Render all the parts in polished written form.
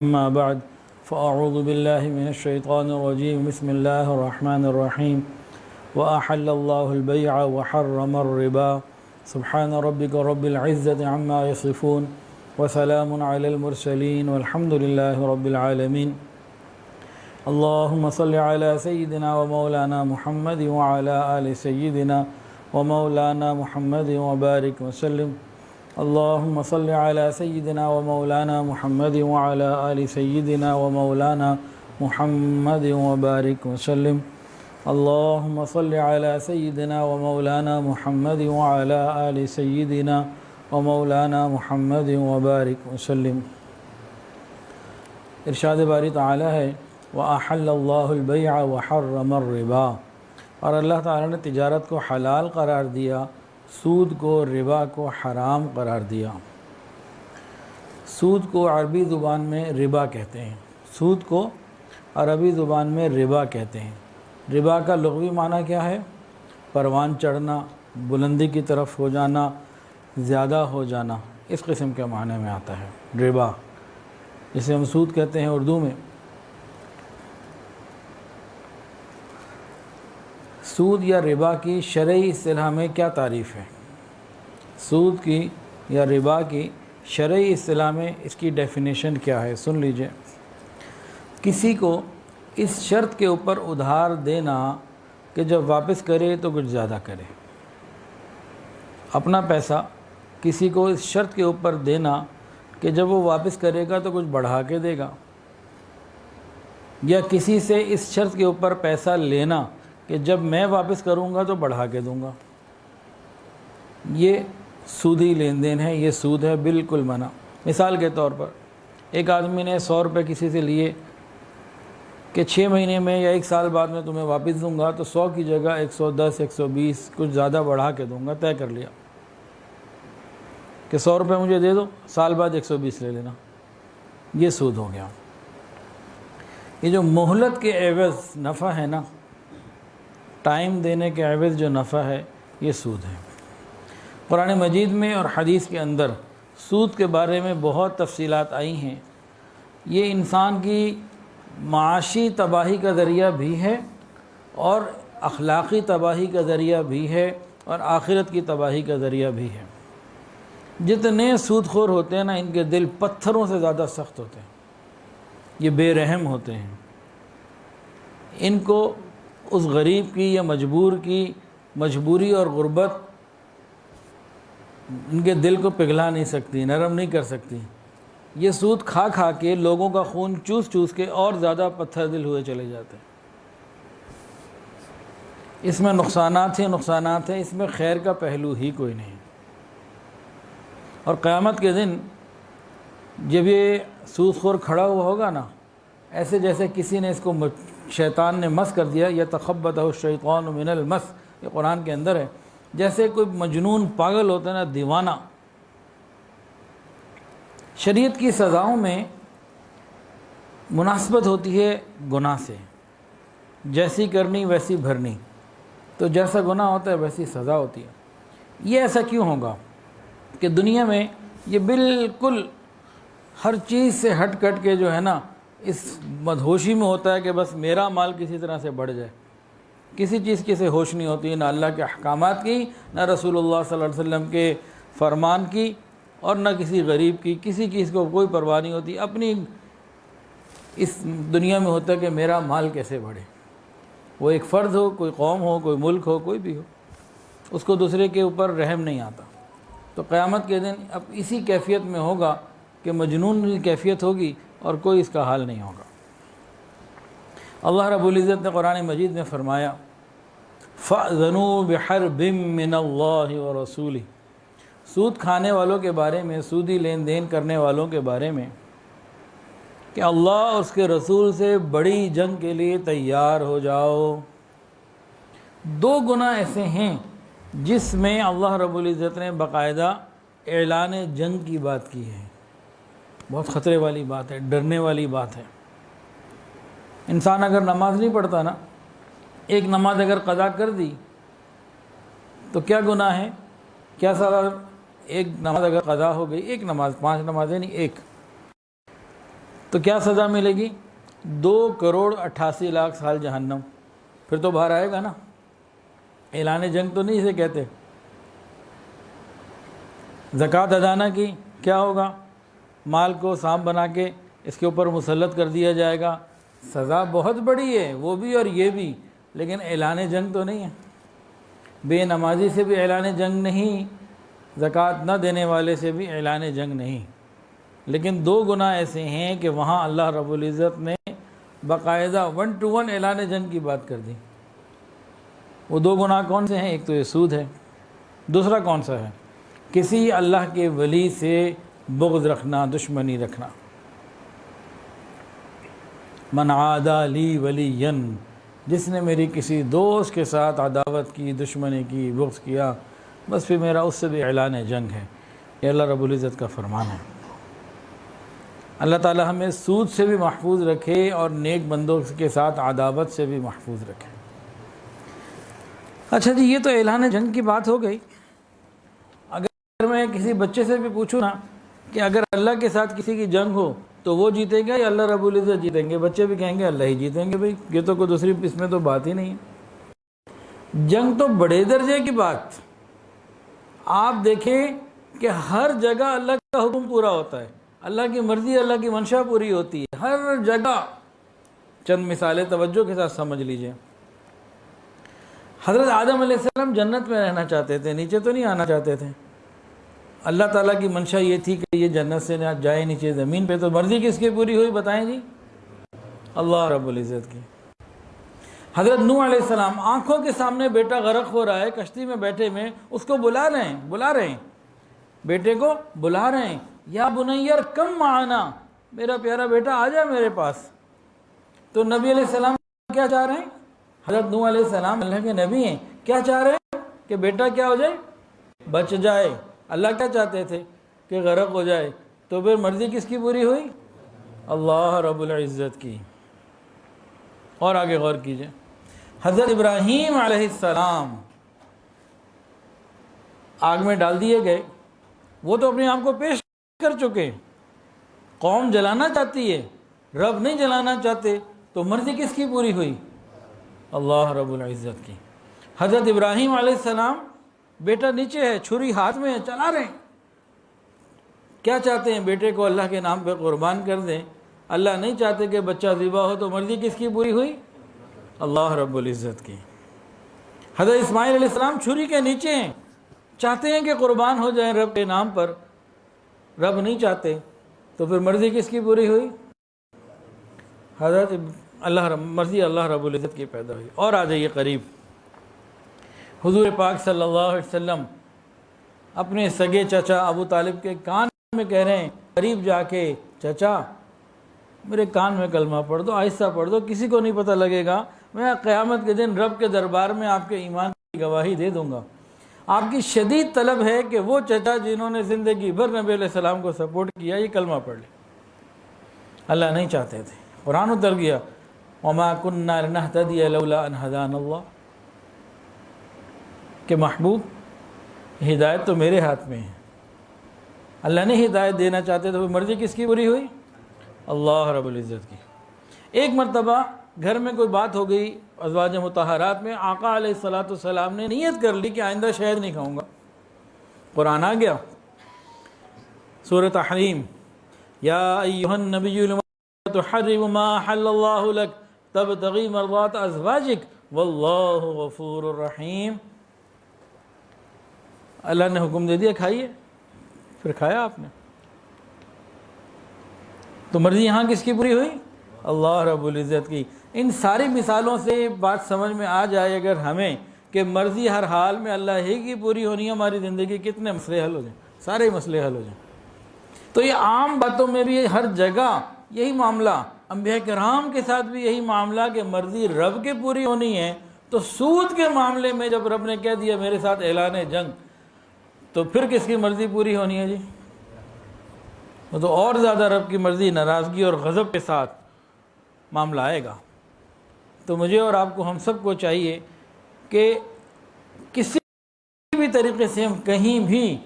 أما بعد فأعوذ بالله من الشيطان الرجيم بسم الله الرحمن الرحيم وأحل الله البيع وحرم الربا سبحان ربك رب العزة عما يصفون وسلام على المرسلين والحمد لله رب العالمين اللهم صل على سيدنا ومولانا محمد وعلى آل سيدنا ومولانا محمد وبارك وسلم اللهم صل على سيدنا ومولانا محمد وعلى آل سيدنا ومولانا محمد وبارك وسلم اللهم صل على سيدنا ومولانا محمد وعلى آل سيدنا ومولانا محمد وبارك وسلم۔ ارشاد باری تعالی ہے وَأَحَلَّ اللَّهُ الْبَيْعَ وَحَرَّمَ الرِّبَا، اور اللہ تعالیٰ نے تجارت کو حلال قرار دیا، سود کو ربا کو حرام قرار دیا۔ سود کو عربی زبان میں ربا کہتے ہیں، سود کو عربی زبان میں ربا کہتے ہیں۔ ربا کا لغوی معنی کیا ہے؟ پروان چڑھنا، بلندی کی طرف ہو جانا، زیادہ ہو جانا، اس قسم کے معنی میں آتا ہے ربا، جسے ہم سود کہتے ہیں اردو میں۔ سود یا ربا کی شرعی اصطلاح میں کیا تعریف ہے؟ سود کی یا ربا کی شرعی اصطلاح میں اس کی ڈیفینیشن کیا ہے؟ سن لیجئے۔ کسی کو اس شرط کے اوپر ادھار دینا کہ جب واپس کرے تو کچھ زیادہ کرے۔ اپنا پیسہ کسی کو اس شرط کے اوپر دینا کہ جب وہ واپس کرے گا تو کچھ بڑھا کے دے گا، یا کسی سے اس شرط کے اوپر پیسہ لینا کہ جب میں واپس کروں گا تو بڑھا کے دوں گا، یہ سودی لین دین ہے، یہ سود ہے، بالکل منع۔ مثال کے طور پر ایک آدمی نے 100 روپے کسی سے لیے کہ 6 مہینے میں یا 1 سال بعد میں تمہیں واپس دوں گا، تو 100 کی جگہ 110 120 کچھ زیادہ بڑھا کے دوں گا، طے کر لیا کہ 100 روپے مجھے دے دو، سال بعد 120 لے لینا، یہ سود ہو گیا۔ یہ جو مہلت کے عوض نفع ہے نا، ٹائم دینے کے عوض جو نفع ہے، یہ سود ہے۔ قرآن مجید میں اور حدیث کے اندر سود کے بارے میں بہت تفصیلات آئی ہیں۔ یہ انسان کی معاشی تباہی کا ذریعہ بھی ہے، اور اخلاقی تباہی کا ذریعہ بھی ہے، اور آخرت کی تباہی کا ذریعہ بھی ہے۔ جتنے سود خور ہوتے ہیں نا، ان کے دل پتھروں سے زیادہ سخت ہوتے ہیں، یہ بے رحم ہوتے ہیں۔ ان کو اس غریب کی یا مجبور کی مجبوری اور غربت ان کے دل کو پگھلا نہیں سکتی، نرم نہیں کر سکتی۔ یہ سود کھا کھا کے لوگوں کا خون چوس چوس کے اور زیادہ پتھر دل ہوئے چلے جاتے ہیں۔ اس میں نقصانات ہیں، اس میں خیر کا پہلو ہی کوئی نہیں۔ اور قیامت کے دن جب یہ سود خور کھڑا ہوا ہوگا نا، ایسے جیسے کسی نے اس کو شیطان نے مس کر دیا، یتخبطہ الشیطان من المس، یہ قرآن کے اندر ہے۔ جیسے کوئی مجنون پاگل ہوتا ہے نا، دیوانہ۔ شریعت کی سزاؤں میں مناسبت ہوتی ہے گناہ سے، جیسی کرنی ویسی بھرنی، تو جیسا گناہ ہوتا ہے ویسی سزا ہوتی ہے۔ یہ ایسا کیوں ہوگا کہ دنیا میں یہ بالکل ہر چیز سے ہٹ کٹ کے جو ہے نا، اس مدہوشی میں ہوتا ہے کہ بس میرا مال کسی طرح سے بڑھ جائے، کسی چیز کی سے ہوش نہیں ہوتی، نہ اللہ کے احکامات کی، نہ رسول اللہ صلی اللہ علیہ وسلم کے فرمان کی، اور نہ کسی غریب کی، کسی چیز کو کوئی پرواہ نہیں ہوتی۔ اپنی اس دنیا میں ہوتا ہے کہ میرا مال کیسے بڑھے، وہ ایک فرد ہو، کوئی قوم ہو، کوئی ملک ہو، کوئی بھی ہو، اس کو دوسرے کے اوپر رحم نہیں آتا۔ تو قیامت کے دن اب اسی کیفیت میں ہوگا کہ مجنون کی کیفیت ہوگی، اور کوئی اس کا حال نہیں ہوگا۔ اللہ رب العزت نے قرآن مجید میں فرمایا فَأْذَنُوا بِحَرْبٍ مِّنَ اللَّهِ وَرَسُولِهِ، سود کھانے والوں کے بارے میں، سودی لین دین کرنے والوں کے بارے میں، کہ اللہ اور اس کے رسول سے بڑی جنگ کے لیے تیار ہو جاؤ۔ 2 گناہ ایسے ہیں جس میں اللہ رب العزت نے باقاعدہ اعلان جنگ کی بات کی ہے۔ بہت خطرے والی بات ہے، ڈرنے والی بات ہے۔ انسان اگر نماز نہیں پڑھتا نا، ایک نماز اگر قضا کر دی تو کیا گناہ ہے، کیا سزا؟ ایک نماز اگر قضا ہو گئی، ایک نماز، 5 نمازیں نہیں، ایک، تو کیا سزا ملے گی؟ 2,88,00,000 سال جہنم. پھر تو باہر آئے گا نا. اعلان جنگ تو نہیں اسے کہتے. زکوٰۃ ادا نہ کی کیا ہوگا؟ مال کو سانپ بنا کے اس کے اوپر مسلط کر دیا جائے گا. سزا بہت بڑی ہے وہ بھی اور یہ بھی، لیکن اعلان جنگ تو نہیں ہے. بے نمازی سے بھی اعلان جنگ نہیں، زکوٰۃ نہ دینے والے سے بھی اعلان جنگ نہیں. لیکن 2 گناہ ایسے ہیں کہ وہاں اللہ رب العزت نے باقاعدہ 1 to 1 اعلان جنگ کی بات کر دی. وہ 2 گناہ کون سے ہیں؟ ایک تو یہ سود ہے، دوسرا کون سا ہے؟ کسی اللہ کے ولی سے بغض رکھنا، دشمنی رکھنا. من عادی لی ولیا، جس نے میری کسی دوست کے ساتھ عداوت کی، دشمنی کی، بغض کیا، بس پھر میرا اس سے بھی اعلان جنگ ہے. یہ اللہ رب العزت کا فرمان ہے. اللہ تعالی ہمیں سود سے بھی محفوظ رکھے اور نیک بندوں کے ساتھ عداوت سے بھی محفوظ رکھے. اچھا جی، یہ تو اعلان جنگ کی بات ہو گئی. اگر میں کسی بچے سے بھی پوچھوں نا کہ اگر اللہ کے ساتھ کسی کی جنگ ہو تو وہ جیتیں گے یا اللہ رب العزت جیتیں گے؟ بچے بھی کہیں گے اللہ ہی جیتیں گے. بھائی یہ تو کوئی دوسری اس میں تو بات ہی نہیں ہے. جنگ تو بڑے درجے کی بات. آپ دیکھیں کہ ہر جگہ اللہ کا حکم پورا ہوتا ہے، اللہ کی مرضی، اللہ کی منشا پوری ہوتی ہے ہر جگہ. چند مثالیں توجہ کے ساتھ سمجھ لیجئے. حضرت آدم علیہ السلام جنت میں رہنا چاہتے تھے، نیچے تو نہیں آنا چاہتے تھے. اللہ تعالیٰ کی منشا یہ تھی کہ یہ جنت سے نہ جائے نیچے زمین پہ. تو مرضی کس کی پوری ہوئی بتائیں جی؟ اللہ رب العزت کی. حضرت نوح علیہ السلام آنکھوں کے سامنے بیٹا غرق ہو رہا ہے، کشتی میں بیٹھے میں اس کو بلا رہے ہیں بیٹے کو بلا رہے ہیں، یا بنیر کم معانا، میرا پیارا بیٹا آ جا میرے پاس. تو نبی علیہ السلام کیا چاہ رہے ہیں؟ حضرت نوح علیہ السلام اللہ کے نبی ہیں، کیا چاہ رہے ہیں؟ کہ بیٹا کیا ہو جائے؟ بچ جائے. اللہ کیا چاہتے تھے؟ کہ غرق ہو جائے. تو پھر مرضی کس کی پوری ہوئی؟ اللہ رب العزت کی. اور آگے غور کیجئے، حضرت ابراہیم علیہ السلام آگ میں ڈال دیے گئے. وہ تو اپنے آپ کو پیش کر چکے. قوم جلانا چاہتی ہے، رب نہیں جلانا چاہتے. تو مرضی کس کی پوری ہوئی؟ اللہ رب العزت کی. حضرت ابراہیم علیہ السلام بیٹا نیچے ہے، چھری ہاتھ میں ہے، چلا رہے ہیں. کیا چاہتے ہیں؟ بیٹے کو اللہ کے نام پہ قربان کر دیں. اللہ نہیں چاہتے کہ بچہ ذبح ہو. تو مرضی کس کی پوری ہوئی؟ اللہ رب العزت کی. حضرت اسماعیل علیہ السلام چھری کے نیچے ہیں، چاہتے ہیں کہ قربان ہو جائیں رب کے نام پر. رب نہیں چاہتے. تو پھر مرضی کس کی پوری ہوئی؟ مرضی اللہ رب العزت کی پیدا ہوئی. اور آ جائیے قریب. حضور پاک صلی اللہ علیہ وسلم اپنے سگے چچا ابو طالب کے کان میں کہہ رہے ہیں، قریب جا کے، چچا میرے کان میں کلمہ پڑھ دو، آہستہ پڑھ دو، کسی کو نہیں پتہ لگے گا. میں قیامت کے دن رب کے دربار میں آپ کے ایمان کی گواہی دے دوں گا. آپ کی شدید طلب ہے کہ وہ چچا جنہوں نے زندگی بھر نبی علیہ السلام کو سپورٹ کیا، یہ کلمہ پڑھ لے. اللہ نہیں چاہتے تھے. قرآن اتر گیا، وَمَا كُنَّا لِنَهْتَدِيَ لَوْلَا أَنْ هَدَانَ اللَّهُ، کہ محبوب ہدایت تو میرے ہاتھ میں ہے. اللہ نے ہدایت دینا چاہتے تو مرضی کس کی پوری ہوئی؟ اللہ رب العزت کی. ایک مرتبہ گھر میں کوئی بات ہو گئی ازواج مطہرات میں. آقا علیہ السلام نے نیت کر لی کہ آئندہ شہد نہیں کھاؤں گا. قرآن آ گیا، سورۃ تحریم، یا ایھا النبی لما تحرم ما احل اللہ لک تبتغی مرضات ازواجک واللہ غفور الرحیم. اللہ نے حکم دے دیا کھائیے، پھر کھایا آپ نے. تو مرضی یہاں کس کی پوری ہوئی؟ اللہ رب العزت کی. ان ساری مثالوں سے بات سمجھ میں آ جائے اگر ہمیں کہ مرضی ہر حال میں اللہ ہی کی پوری ہونی ہے، ہماری زندگی کتنے مسئلے حل ہو جائیں، سارے مسئلے حل ہو جائیں. تو یہ عام باتوں میں بھی ہر جگہ یہی معاملہ، انبیاء کرام کے ساتھ بھی یہی معاملہ کہ مرضی رب کی پوری ہونی ہے. تو سود کے معاملے میں جب رب نے کہہ دیا میرے ساتھ اعلان جنگ، تو پھر کس کی مرضی پوری ہونی ہے جی؟ تو اور زیادہ رب کی مرضی، ناراضگی اور غضب کے ساتھ معاملہ آئے گا. تو مجھے اور آپ کو، ہم سب کو چاہیے کہ کسی بھی طریقے سے ہم کہیں بھی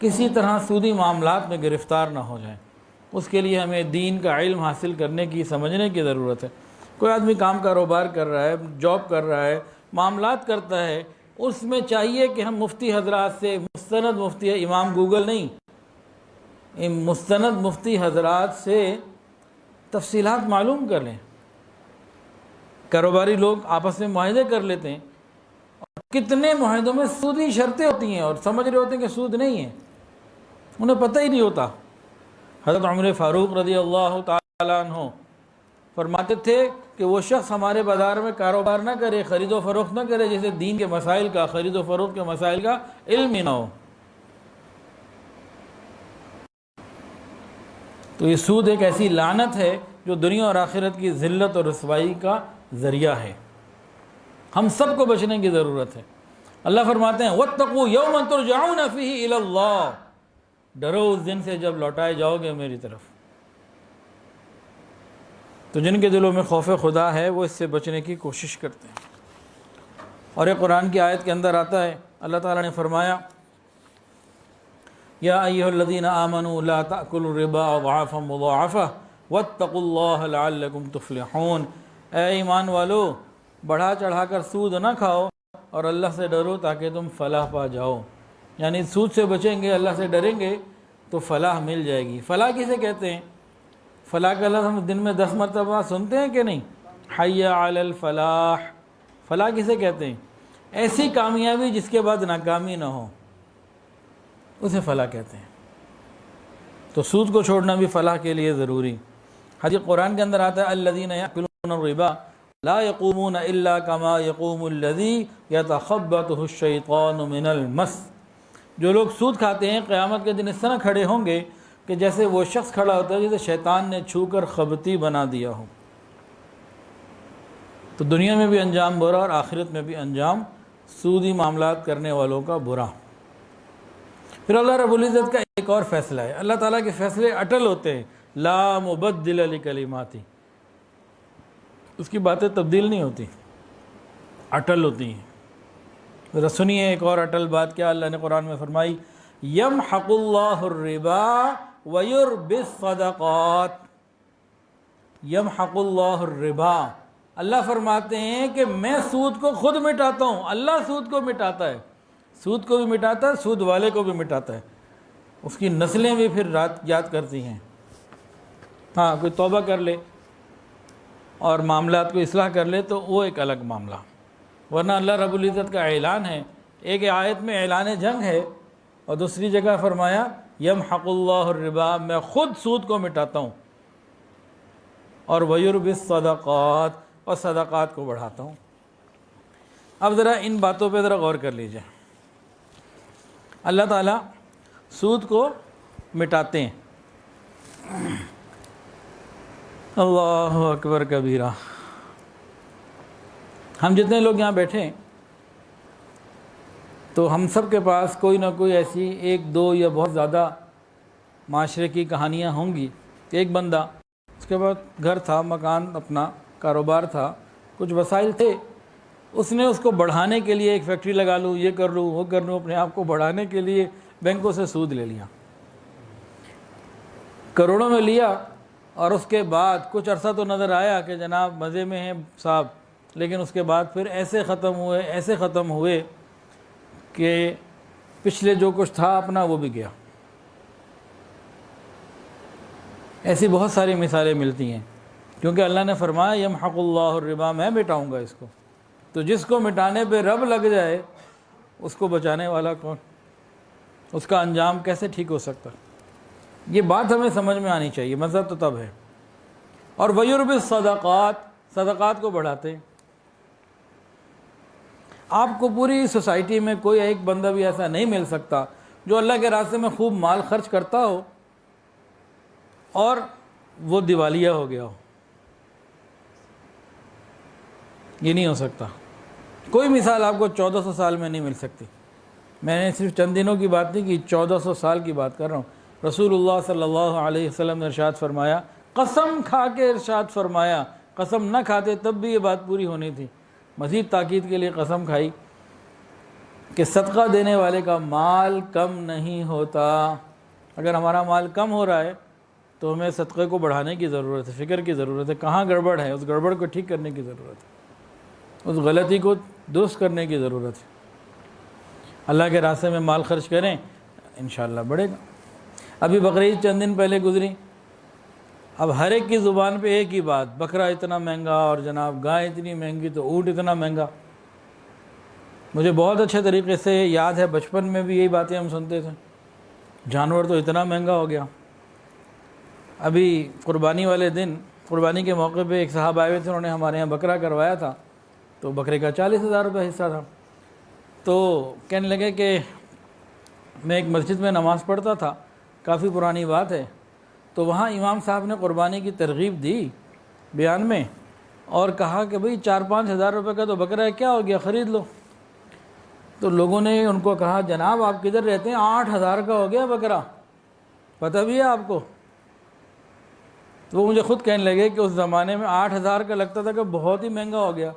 کسی طرح سودی معاملات میں گرفتار نہ ہو جائیں. اس کے لیے ہمیں دین کا علم حاصل کرنے کی، سمجھنے کی ضرورت ہے۔ کوئی آدمی کاروبار کر رہا ہے، جاب کر رہا ہے، معاملات کرتا ہے، اس میں چاہیے کہ ہم مفتی حضرات سے، مستند مفتی ہے، امام گوگل نہیں، مستند مفتی حضرات سے تفصیلات معلوم کر لیں۔ کاروباری لوگ آپس میں معاہدے کر لیتے ہیں، اور کتنے معاہدوں میں سودی شرطیں ہوتی ہیں اور سمجھ رہے ہوتے ہیں کہ سود نہیں ہے، انہیں پتہ ہی نہیں ہوتا۔ حضرت عمر فاروق رضی اللہ تعالیٰ عنہ فرماتے تھے کہ وہ شخص ہمارے بازار میں کاروبار نہ کرے، خرید و فروخت نہ کرے، جسے دین کے مسائل کا، خرید و فروخت کے مسائل کا علم ہی نہ ہو۔ تو یہ سود ایک ایسی لعنت ہے جو دنیا اور آخرت کی ذلت اور رسوائی کا ذریعہ ہے۔ ہم سب کو بچنے کی ضرورت ہے۔ اللہ فرماتے ہیں وَاتَّقُوا يَوْمًا تُرْجَعُونَ فِيهِ إِلَى اللَّهِ، ڈرو اس دن سے جب لوٹائے جاؤ گے میری طرف۔ تو جن کے دلوں میں خوف خدا ہے وہ اس سے بچنے کی کوشش کرتے ہیں۔ اور ایک قرآن کی آیت کے اندر آتا ہے، اللہ تعالیٰ نے فرمایا یا ایھا الذین آمنوا لا تأکلوا الربا اضعافا مضاعفہ واتقوا اللہ لعلکم تفلحون، اے ایمان والو بڑھا چڑھا کر سود نہ کھاؤ اور اللہ سے ڈرو تاکہ تم فلاح پا جاؤ۔ یعنی سود سے بچیں گے، اللہ سے ڈریں گے تو فلاح مل جائے گی۔ فلاح کسے کہتے ہیں؟ فلاح کا لفظ ہم دن میں 10 مرتبہ سنتے ہیں کہ نہیں؟ حی علی الفلاح، فلاح کسے کہتے ہیں؟ ایسی کامیابی جس کے بعد ناکامی نہ ہو، اسے فلاح کہتے ہیں۔ تو سود کو چھوڑنا بھی فلاح کے لیے ضروری۔ حدیث قرآن کے اندر آتا ہے الذین یأکلون الربا لا یقومون الا کما یقوم الذی یتخبطہ الشیطان من المس، جو لوگ سود کھاتے ہیں قیامت کے دن اس طرح کھڑے ہوں گے کہ جیسے وہ شخص کھڑا ہوتا ہے جسے شیطان نے چھو کر خبتی بنا دیا ہو۔ تو دنیا میں بھی انجام برا اور آخرت میں بھی انجام سودی معاملات کرنے والوں کا برا۔ پھر اللہ رب العزت کا ایک اور فیصلہ ہے، اللہ تعالیٰ کے فیصلے اٹل ہوتے ہیں، لا مبدل لکلماتی، اس کی باتیں تبدیل نہیں ہوتی، اٹل ہوتی ہیں۔ ذرا سنیے ایک اور اٹل بات کیا اللہ نے قرآن میں فرمائی، یمحق اللہ الربا ویربی الصدقات، یمحق اللہ الربا، اللہ فرماتے ہیں کہ میں سود کو خود مٹاتا ہوں، اللہ سود کو مٹاتا ہے، سود کو بھی مٹاتا ہے، سود والے کو بھی مٹاتا ہے، اس کی نسلیں بھی پھر یاد کرتی ہیں۔ ہاں کوئی توبہ کر لے اور معاملات کو اصلاح کر لے تو وہ ایک الگ معاملہ، ورنہ اللہ رب العزت کا اعلان ہے، ایک آیت میں اعلان جنگ ہے اور دوسری جگہ فرمایا یمحق اللہ الربا، میں خود سود کو مٹاتا ہوں، اور ویربی الصدقات، اور صدقات کو بڑھاتا ہوں۔ اب ذرا ان باتوں پہ ذرا غور کر لیجئے۔ اللہ تعالیٰ سود کو مٹاتے ہیں، اللہ اکبر کبیرہ۔ ہم جتنے لوگ یہاں بیٹھے ہیں تو ہم سب کے پاس کوئی نہ کوئی ایسی ایک دو یا بہت زیادہ معاشرے کی کہانیاں ہوں گی کہ ایک بندہ، اس کے بعد گھر تھا، مکان، اپنا کاروبار تھا، کچھ وسائل تھے، اس نے اس کو بڑھانے کے لیے ایک فیکٹری لگا لوں، یہ کر لوں، وہ کر لوں، اپنے آپ کو بڑھانے کے لیے بینکوں سے سود لے لیا، کروڑوں میں لیا، اور اس کے بعد کچھ عرصہ تو نظر آیا کہ جناب مزے میں ہیں صاحب، لیکن اس کے بعد پھر ایسے ختم ہوئے کہ پچھلے جو کچھ تھا اپنا وہ بھی گیا۔ ایسی بہت ساری مثالیں ملتی ہیں، کیونکہ اللہ نے فرمایا یمحق اللہ الربا، میں مٹاؤں گا اس کو۔ تو جس کو مٹانے پہ رب لگ جائے اس کو بچانے والا کون؟ اس کا انجام کیسے ٹھیک ہو سکتا؟ یہ بات ہمیں سمجھ میں آنی چاہیے، مذہب تو تب ہے۔ اور ویربی الصدقات، صدقات کو بڑھاتے ہیں۔ آپ کو پوری سوسائٹی میں کوئی ایک بندہ بھی ایسا نہیں مل سکتا جو اللہ کے راستے میں خوب مال خرچ کرتا ہو اور وہ دیوالیہ ہو گیا ہو، یہ نہیں ہو سکتا۔ کوئی مثال آپ کو 1400 سال میں نہیں مل سکتی۔ میں نے صرف چند دنوں کی بات نہیں کی، 1400 سال کی بات کر رہا ہوں۔ رسول اللہ صلی اللہ علیہ وسلم نے ارشاد فرمایا، قسم کھا کے ارشاد فرمایا، قسم نہ کھاتے تب بھی یہ بات پوری ہونی تھی، مزید تاکید کے لیے قسم کھائی کہ صدقہ دینے والے کا مال کم نہیں ہوتا۔ اگر ہمارا مال کم ہو رہا ہے تو ہمیں صدقے کو بڑھانے کی ضرورت ہے، فکر کی ضرورت ہے، کہاں گڑبڑ ہے، اس گڑبڑ کو ٹھیک کرنے کی ضرورت ہے، اس غلطی کو درست کرنے کی ضرورت ہے۔ اللہ کے راستے میں مال خرچ کریں، انشاءاللہ بڑھے گا۔ ابھی بقرعید چند دن پہلے گزری، اب ہر ایک کی زبان پہ ایک ہی بات، بکرا اتنا مہنگا اور جناب گائے اتنی مہنگی تو اونٹ اتنا مہنگا۔ مجھے بہت اچھے طریقے سے یاد ہے، بچپن میں بھی یہی باتیں ہم سنتے تھے، جانور تو اتنا مہنگا ہو گیا۔ ابھی قربانی والے دن، قربانی کے موقع پہ ایک صاحب آئے ہوئے تھے، انہوں نے ہمارے یہاں بکرا کروایا تھا، تو بکرے کا 40,000 روپے حصہ تھا۔ تو کہنے لگے کہ میں ایک مسجد میں نماز پڑھتا تھا، کافی پرانی بات ہے، تو وہاں امام صاحب نے قربانی کی ترغیب دی بیان میں، اور کہا کہ بھئی 4-5 ہزار روپے کا تو بکرا ہے، کیا ہو گیا، خرید لو۔ تو لوگوں نے ان کو کہا جناب آپ کدھر رہتے ہیں، 8,000 کا ہو گیا بکرا، پتہ بھی ہے آپ کو؟ تو وہ مجھے خود کہنے لگے کہ اس زمانے میں 8,000 کا لگتا تھا کہ بہت ہی مہنگا ہو گیا،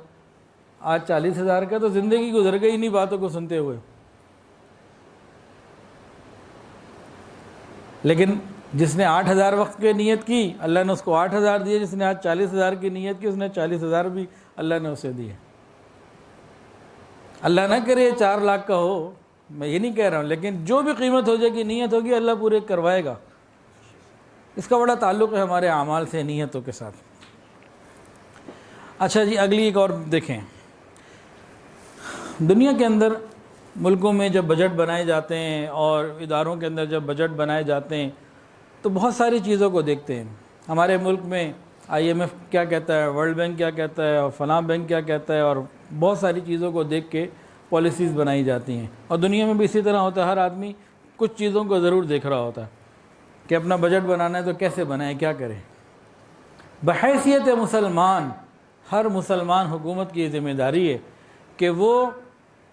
آج 40,000 کا، تو زندگی گزر گئی انہی باتوں کو سنتے ہوئے۔ لیکن جس نے 8,000 وقت کی نیت کی، اللہ نے اس کو 8,000 دیے، جس نے آج 40,000 کی نیت کی، اس نے 40,000 بھی اللہ نے اسے دیے۔ اللہ نہ کرے 4 لاکھ کا ہو، میں یہ نہیں کہہ رہا ہوں، لیکن جو بھی قیمت ہو جائے گی، نیت ہوگی، اللہ پورے کروائے گا۔ اس کا بڑا تعلق ہے ہمارے اعمال سے، نیتوں کے ساتھ۔ اچھا جی، اگلی ایک اور دیکھیں، دنیا کے اندر ملکوں میں جب بجٹ بنائے جاتے ہیں اور اداروں کے اندر جب بجٹ بنائے جاتے ہیں تو بہت ساری چیزوں کو دیکھتے ہیں۔ ہمارے ملک میں IMF کیا کہتا ہے، ورلڈ بینک کیا کہتا ہے، اور فلاں بینک کیا کہتا ہے، اور بہت ساری چیزوں کو دیکھ کے پالیسیز بنائی جاتی ہیں۔ اور دنیا میں بھی اسی طرح ہوتا ہے، ہر آدمی کچھ چیزوں کو ضرور دیکھ رہا ہوتا ہے کہ اپنا بجٹ بنانا ہے تو کیسے بنائے، کیا کرے۔ بحیثیت مسلمان، ہر مسلمان حکومت کی ذمہ داری ہے کہ وہ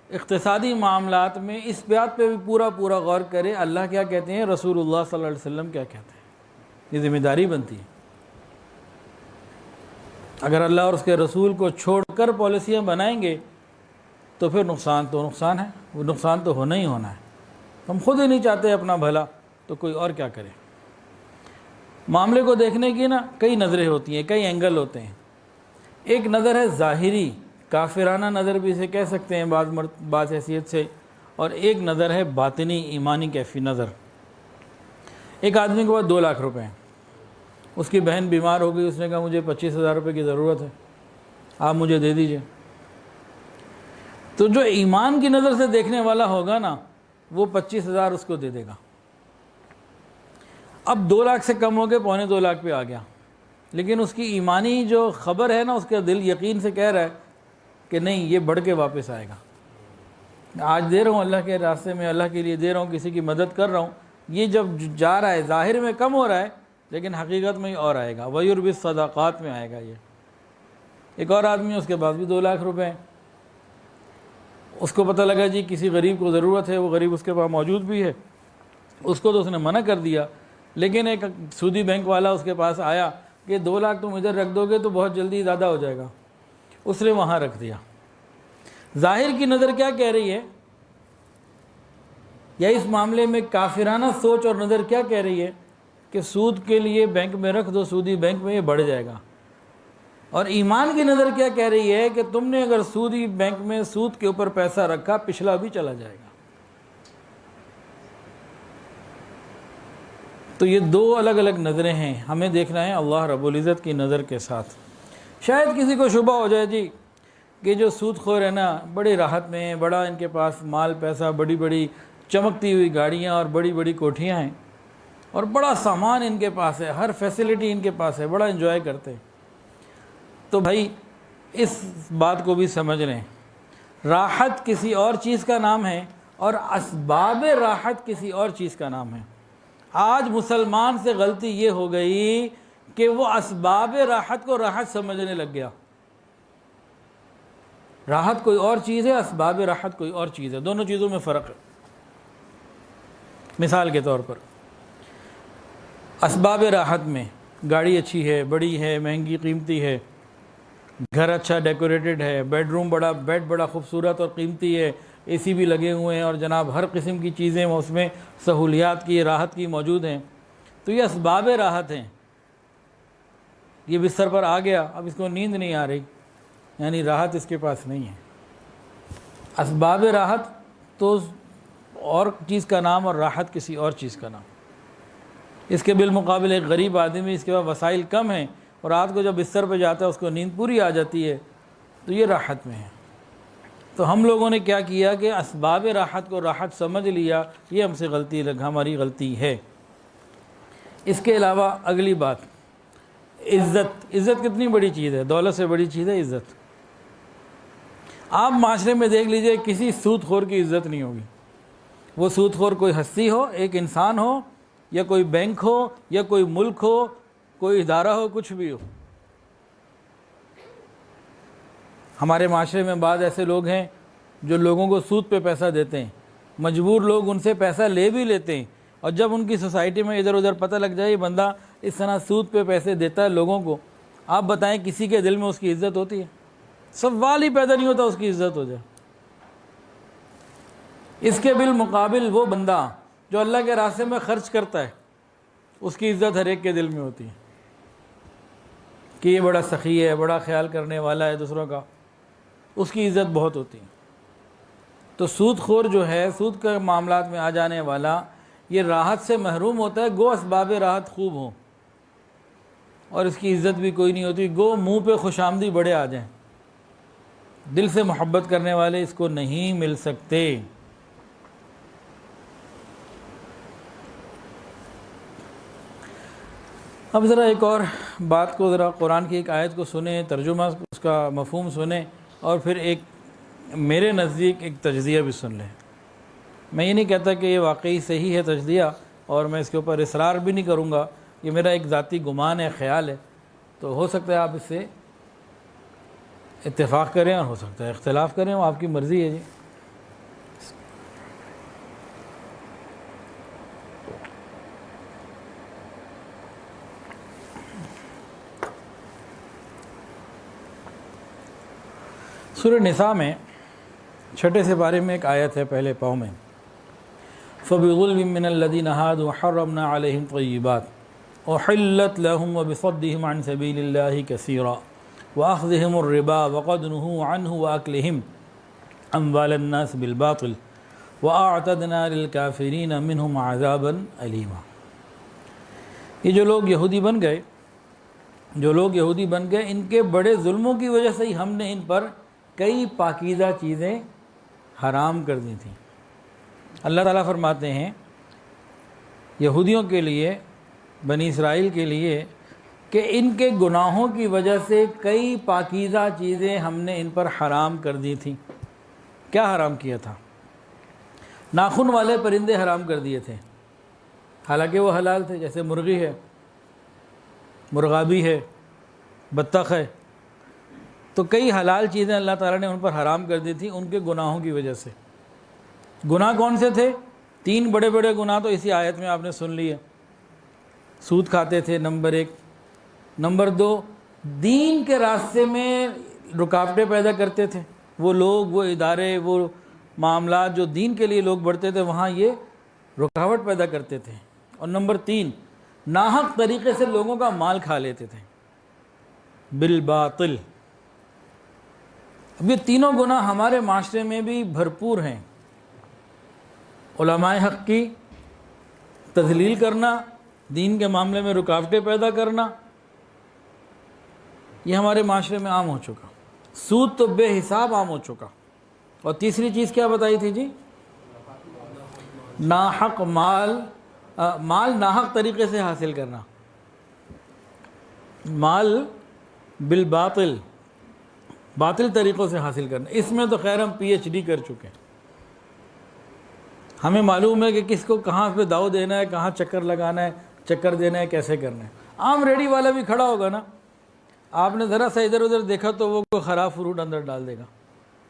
اقتصادی معاملات میں اس بات پہ بھی پورا غور کرے، اللہ کیا کہتے ہیں، رسول اللہ صلی اللہ علیہ وسلم کیا کہتے ہیں، یہ ذمہ داری بنتی ہے۔ اگر اللہ اور اس کے رسول کو چھوڑ کر پالیسیاں بنائیں گے تو پھر نقصان ہے، وہ نقصان تو ہونا ہی ہونا ہے۔ ہم خود ہی نہیں چاہتے اپنا بھلا، تو کوئی اور کیا کرے۔ معاملے کو دیکھنے کی نا کئی نظریں ہوتی ہیں، کئی اینگل ہوتے ہیں۔ ایک نظر ہے ظاہری، کافرانہ نظر بھی اسے کہہ سکتے ہیں بعض حیثیت سے، اور ایک نظر ہے باطنی، ایمانی کیفی نظر۔ ایک آدمی کے پاس 2 لاکھ روپے ہیں، اس کی بہن بیمار ہو گئی، اس نے کہا مجھے 25,000 روپے کی ضرورت ہے، آپ مجھے دے دیجئے۔ تو جو ایمان کی نظر سے دیکھنے والا ہوگا نا، وہ 25,000 اس کو دے دے گا۔ اب 2 لاکھ سے کم ہو گئے، 2.25 لاکھ پہ آ گیا، لیکن اس کی ایمانی جو خبر ہے نا، اس کا دل یقین سے کہہ رہا ہے کہ نہیں، یہ بڑھ کے واپس آئے گا۔ آج دے رہا ہوں اللہ کے راستے میں، اللہ کے لیے دے رہا ہوں، کسی کی مدد کر رہا ہوں، یہ جب جا رہا ہے ظاہر میں کم ہو رہا ہے، لیکن حقیقت میں اور آئے گا، وَيُرْبِ الصَّدَقَاتِ میں آئے گا یہ۔ ایک اور آدمی، اس کے پاس بھی 2 لاکھ روپے ہیں، اس کو پتہ لگا جی کسی غریب کو ضرورت ہے، وہ غریب اس کے پاس موجود بھی ہے، اس کو تو اس نے منع کر دیا، لیکن ایک سودی بینک والا اس کے پاس آیا کہ 2 لاکھ تم ادھر رکھ دو گے تو بہت جلدی زیادہ ہو جائے گا، اس نے وہاں رکھ دیا۔ ظاہر کی نظر کیا کہہ رہی ہے، یا اس معاملے میں کافرانہ سوچ اور نظر کیا کہہ رہی ہے کہ سود کے لیے بینک میں رکھ دو، سودی بینک میں یہ بڑھ جائے گا۔ اور ایمان کی نظر کیا کہہ رہی ہے کہ تم نے اگر سودی بینک میں سود کے اوپر پیسہ رکھا، پچھلا بھی چلا جائے گا۔ تو یہ 2 الگ الگ نظریں ہیں، ہمیں دیکھنا ہے اللہ رب العزت کی نظر کے ساتھ۔ شاید کسی کو شبہ ہو جائے جی کہ جو سود خور ہے نا، بڑی راحت میں ہیں، بڑا ان کے پاس مال پیسہ، بڑی بڑی چمکتی ہوئی گاڑیاں اور بڑی بڑی کوٹھیاں ہیں، اور بڑا سامان ان کے پاس ہے، ہر فیسلٹی ان کے پاس ہے، بڑا انجوائے کرتے ہیں۔ تو بھائی اس بات کو بھی سمجھ لیں، راحت کسی اور چیز کا نام ہے، اور اسباب راحت کسی اور چیز کا نام ہے۔ آج مسلمان سے غلطی یہ ہو گئی کہ وہ اسباب راحت کو راحت سمجھنے لگ گیا۔ راحت کوئی اور چیز ہے، اسباب راحت کوئی اور چیز ہے، دونوں چیزوں میں فرق ہے۔ مثال کے طور پر اسباب راحت میں گاڑی اچھی ہے، بڑی ہے، مہنگی قیمتی ہے، گھر اچھا ڈیکوریٹڈ ہے، بیڈ بڑا خوبصورت اور قیمتی ہے، AC بھی لگے ہوئے ہیں، اور جناب ہر قسم کی چیزیں اس میں سہولیات کی، راحت کی موجود ہیں۔ تو تو یہ اسباب راحت ہیں. یہ بستر پر آ گیا، اب اس کو نیند نہیں آ رہی، یعنی راحت اس کے پاس نہیں ہے. اسباب راحت تو اور چیز کا نام اور راحت کسی اور چیز کا نام. اس کے بالمقابل ایک غریب آدمی، اس کے پاس وسائل کم ہیں اور رات کو جب بستر پہ جاتا ہے اس کو نیند پوری آ جاتی ہے، تو یہ راحت میں ہے. تو ہم لوگوں نے کیا کیا کہ اسباب راحت کو راحت سمجھ لیا، یہ ہم سے غلطی ہماری غلطی ہے. اس کے علاوہ اگلی بات، عزت کتنی بڑی چیز ہے، دولت سے بڑی چیز ہے عزت. آپ معاشرے میں دیکھ لیجئے کسی سود خور کی عزت نہیں ہوگی. وہ سود خور کوئی ہستی ہو، ایک انسان ہو، یا کوئی بینک ہو، یا کوئی ملک ہو، کوئی ادارہ ہو، کچھ بھی ہو. ہمارے معاشرے میں بعض ایسے لوگ ہیں جو لوگوں کو سود پہ پیسہ دیتے ہیں، مجبور لوگ ان سے پیسہ لے بھی لیتے ہیں، اور جب ان کی سوسائٹی میں ادھر ادھر پتہ لگ جائے یہ بندہ اس طرح سود پہ پیسے دیتا ہے لوگوں کو، آپ بتائیں کسی کے دل میں اس کی عزت ہوتی ہے؟ سوال ہی پیدا نہیں ہوتا اس کی عزت ہو جائے. اس کے بالمقابل وہ بندہ جو اللہ کے راستے میں خرچ کرتا ہے، اس کی عزت ہر ایک کے دل میں ہوتی ہے کہ یہ بڑا سخی ہے، بڑا خیال کرنے والا ہے دوسروں کا، اس کی عزت بہت ہوتی ہے. تو سود خور جو ہے، سود کے معاملات میں آ جانے والا، یہ راحت سے محروم ہوتا ہے، گو اسباب راحت خوب ہوں اور اس کی عزت بھی کوئی نہیں ہوتی، گو منہ پہ خوش آمدی بڑے آ جائیں، دل سے محبت کرنے والے اس کو نہیں مل سکتے. اب ذرا ایک اور بات کو، ذرا قرآن کی ایک آیت کو سنیں، ترجمہ اس کا مفہوم سنیں، اور پھر ایک میرے نزدیک ایک تجزیہ بھی سن لیں. میں یہ نہیں کہتا کہ یہ واقعی صحیح ہے تجزیہ، اور میں اس کے اوپر اصرار بھی نہیں کروں گا، یہ میرا ایک ذاتی گمان ہے، خیال ہے. تو ہو سکتا ہے آپ اس سے اتفاق کریں اور ہو سکتا ہے اختلاف کریں، وہ آپ کی مرضی ہے جی. سورہ نساء میں 6 سپارے میں ایک آیت ہے پہلے پاؤں میں، فَبِظُلْمٍ مِّنَ الَّذِينَ هَادُوا حَرَّمْنَا عَلَيْهِمْ طَيِّبَاتٍ أُحِلَّتْ لَهُمْ وَبِصَدِّهِمْ عَنْ سَبِيلِ اللَّهِ كَثِيرًا وَأَخْذِهِمُ الرِّبَا وَقَدْ نُهُوا عَنْهُ وَأَكْلِهِمْ أَمْوَالَ النَّاسِ بِالْبَاطِلِ وَأَعْتَدْنَا لِلْكَافِرِينَ مِنْهُمْ عَذَابًا أَلِيمًا. یہ جو لوگ یہودی بن گئے، ان کے بڑے ظلموں کی وجہ سے ہی ہم نے ان پر کئی پاکیزہ چیزیں حرام کر دی تھیں. اللہ تعالیٰ فرماتے ہیں یہودیوں کے لیے، بنی اسرائیل کے لیے، کہ ان کے گناہوں کی وجہ سے کئی پاکیزہ چیزیں ہم نے ان پر حرام کر دی تھیں. کیا حرام کیا تھا؟ ناخن والے پرندے حرام کر دیے تھے، حالانکہ وہ حلال تھے، جیسے مرغی ہے، مرغابی ہے، بطخ ہے. تو کئی حلال چیزیں اللہ تعالیٰ نے ان پر حرام کر دی تھیں ان کے گناہوں کی وجہ سے. گناہ کون سے تھے؟ 3 بڑے بڑے گناہ تو اسی آیت میں آپ نے سن لیے. سود کھاتے تھے، نمبر 1. نمبر 2، دین کے راستے میں رکاوٹیں پیدا کرتے تھے. وہ لوگ، وہ ادارے، وہ معاملات جو دین کے لیے لوگ بڑھتے تھے، وہاں یہ رکاوٹ پیدا کرتے تھے. اور نمبر 3، ناحق طریقے سے لوگوں کا مال کھا لیتے تھے بالباطل. اب یہ تینوں گناہ ہمارے معاشرے میں بھی بھرپور ہیں. علماء حق کی تذلیل کرنا، دین کے معاملے میں رکاوٹیں پیدا کرنا، یہ ہمارے معاشرے میں عام ہو چکا. سود تو بے حساب عام ہو چکا. اور تیسری چیز کیا بتائی تھی جی؟ ناحق مال ناحق طریقے سے حاصل کرنا، مال بالباطل، باطل طریقوں سے حاصل کرنا. اس میں تو خیر ہم PhD کر چکے ہیں، ہمیں معلوم ہے کہ کس کو کہاں پہ داؤ دینا ہے، کہاں چکر لگانا ہے، چکر دینا ہے، کیسے کرنا ہے. عام ریڈی والا بھی کھڑا ہوگا نا، آپ نے ذرا سا ادھر ادھر دیکھا تو وہ کوئی خراب فروٹ اندر ڈال دے گا.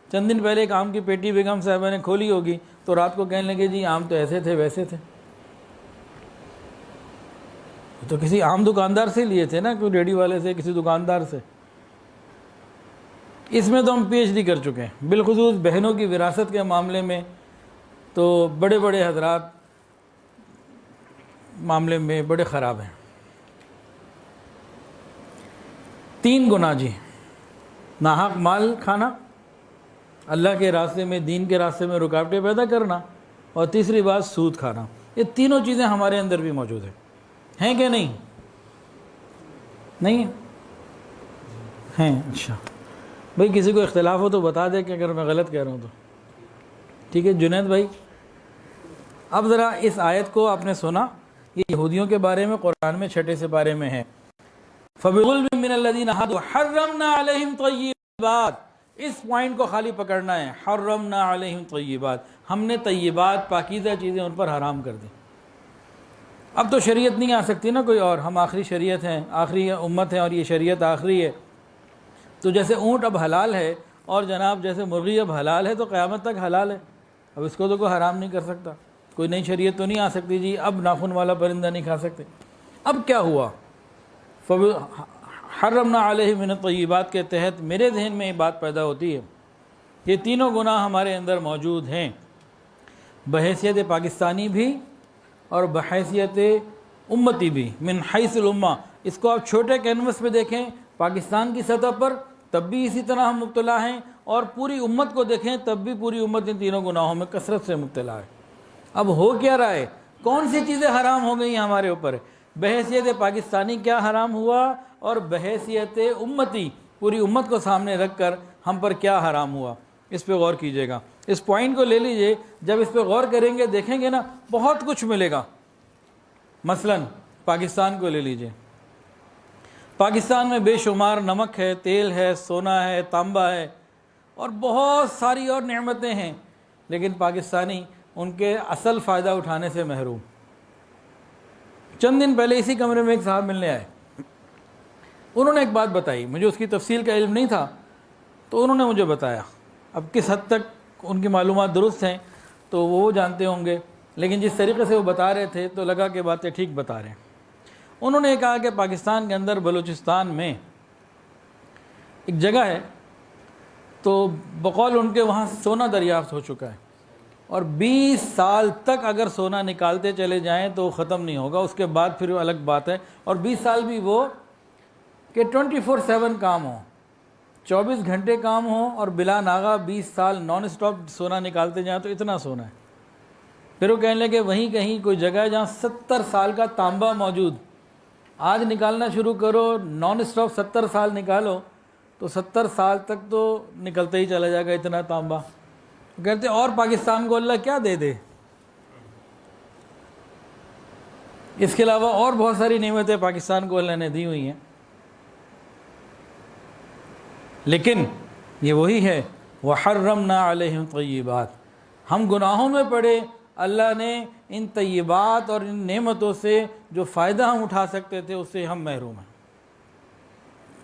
چند دن پہلے ایک آم کی پیٹی بیگم صاحبہ نے کھولی ہوگی تو رات کو کہنے لگے جی آم تو ایسے تھے ویسے تھے. تو کسی عام دکاندار سے لیے تھے نا، کوئی ریڈی والے سے، کسی دکاندار سے. اس میں تو ہم PhD کر چکے ہیں. بالخصوص بہنوں کی وراثت کے معاملے میں تو بڑے بڑے حضرات معاملے میں بڑے خراب ہیں۔ 3 گناہ جی، ناحق مال کھانا، اللہ کے راستے میں، دین کے راستے میں رکاوٹیں پیدا کرنا، اور تیسری بات سود کھانا۔ یہ تینوں چیزیں ہمارے اندر بھی موجود ہیں کہ نہیں؟ نہیں ہیں؟ اچھا بھائی، کسی کو اختلاف ہو تو بتا دے کہ اگر میں غلط کہہ رہا ہوں تو۔ ٹھیک ہے جنید بھائی، اب ذرا اس آیت کو آپ نے سنا، یہ یہودیوں کے بارے میں قرآن میں 6 سپارے میں ہے۔ فَبِظُلْمٍ مِّنَ الَّذِينَ هَادُوا حَرَّمْنَا عَلَيْهِمْ طَيِّبَاتٍ، اس پوائنٹ کو خالی پکڑنا ہے، حرمنا علیہم طیبات، ہم نے طیبات، پاکیزہ چیزیں ان پر حرام کر دیں۔ اب تو شریعت نہیں آ سکتی نا کوئی اور، ہم آخری شریعت ہیں، آخری امت ہیں، اور یہ شریعت آخری ہے۔ تو جیسے اونٹ اب حلال ہے، اور جناب جیسے مرغی اب حلال ہے، تو قیامت تک حلال ہے، ب اس کو تو کوئی حرام نہیں کر سکتا، کوئی نئی شریعت تو نہیں آ سکتی جی اب ناخن والا پرندہ نہیں کھا سکتے۔ اب کیا ہوا؟ حرمنا علیہ من الطیبات کے تحت میرے ذہن میں یہ بات پیدا ہوتی ہے، یہ تینوں گناہ ہمارے اندر موجود ہیں، بحیثیت پاکستانی بھی اور بحیثیت امتی بھی، من حیث الامہ۔ اس کو آپ چھوٹے کینوس پہ دیکھیں، پاکستان کی سطح پر تب بھی اسی طرح ہم مبتلا ہیں، اور پوری امت کو دیکھیں تب بھی پوری امت ان تینوں گناہوں میں کثرت سے مبتلا ہے۔ اب ہو کیا رہا ہے؟ کون سی چیزیں حرام ہو گئی ہیں ہمارے اوپر؟ بحیثیت پاکستانی کیا حرام ہوا، اور بحیثیت امتی پوری امت کو سامنے رکھ کر ہم پر کیا حرام ہوا، اس پہ غور کیجیے گا۔ اس پوائنٹ کو لے لیجئے، جب اس پہ غور کریں گے دیکھیں گے نا بہت کچھ ملے گا۔ مثلا پاکستان کو لے لیجئے، پاکستان میں بے شمار نمک ہے، تیل ہے، سونا ہے، تانبا ہے، اور بہت ساری اور نعمتیں ہیں، لیکن پاکستانی ان کے اصل فائدہ اٹھانے سے محروم۔ چند دن پہلے اسی کمرے میں ایک صاحب ملنے آئے، انہوں نے ایک بات بتائی، مجھے اس کی تفصیل کا علم نہیں تھا، تو انہوں نے مجھے بتایا، اب کس حد تک ان کی معلومات درست ہیں تو وہ جانتے ہوں گے، لیکن جس طریقے سے وہ بتا رہے تھے تو لگا کہ باتیں ٹھیک بتا رہے ہیں۔ انہوں نے کہا کہ پاکستان کے اندر بلوچستان میں ایک جگہ ہے، تو بقول ان کے وہاں سونا دریافت ہو چکا ہے، اور 20 سال تک اگر سونا نکالتے چلے جائیں تو وہ ختم نہیں ہوگا، اس کے بعد پھر وہ الگ بات ہے، اور 20 سال بھی وہ کہ 24/7 کام ہو، 24 گھنٹے کام ہو، اور بلا ناغہ 20 سال نان اسٹاپ سونا نکالتے جائیں تو اتنا سونا ہے۔ پھر وہ کہنے لگے وہیں کہیں کوئی جگہ ہے جہاں 70 سال کا تانبا موجود، آج نکالنا شروع کرو، نان اسٹاپ 70 سال نکالو تو 70 سال تک تو نکلتا ہی چلا جائے گا اتنا تانبا۔ وہ کہتے ہیں اور پاکستان کو اللہ کیا دے دے، اس کے علاوہ اور بہت ساری نعمتیں پاکستان کو اللہ نے دی ہوئی ہیں، لیکن یہ وہی ہے وَحَرَّمْنَا عَلَيْهِمْ طَيِّبَاتٍ، ہم گناہوں میں پڑے، اللہ نے ان طیبات اور ان نعمتوں سے جو فائدہ ہم اٹھا سکتے تھے اس سے ہم محروم ہیں۔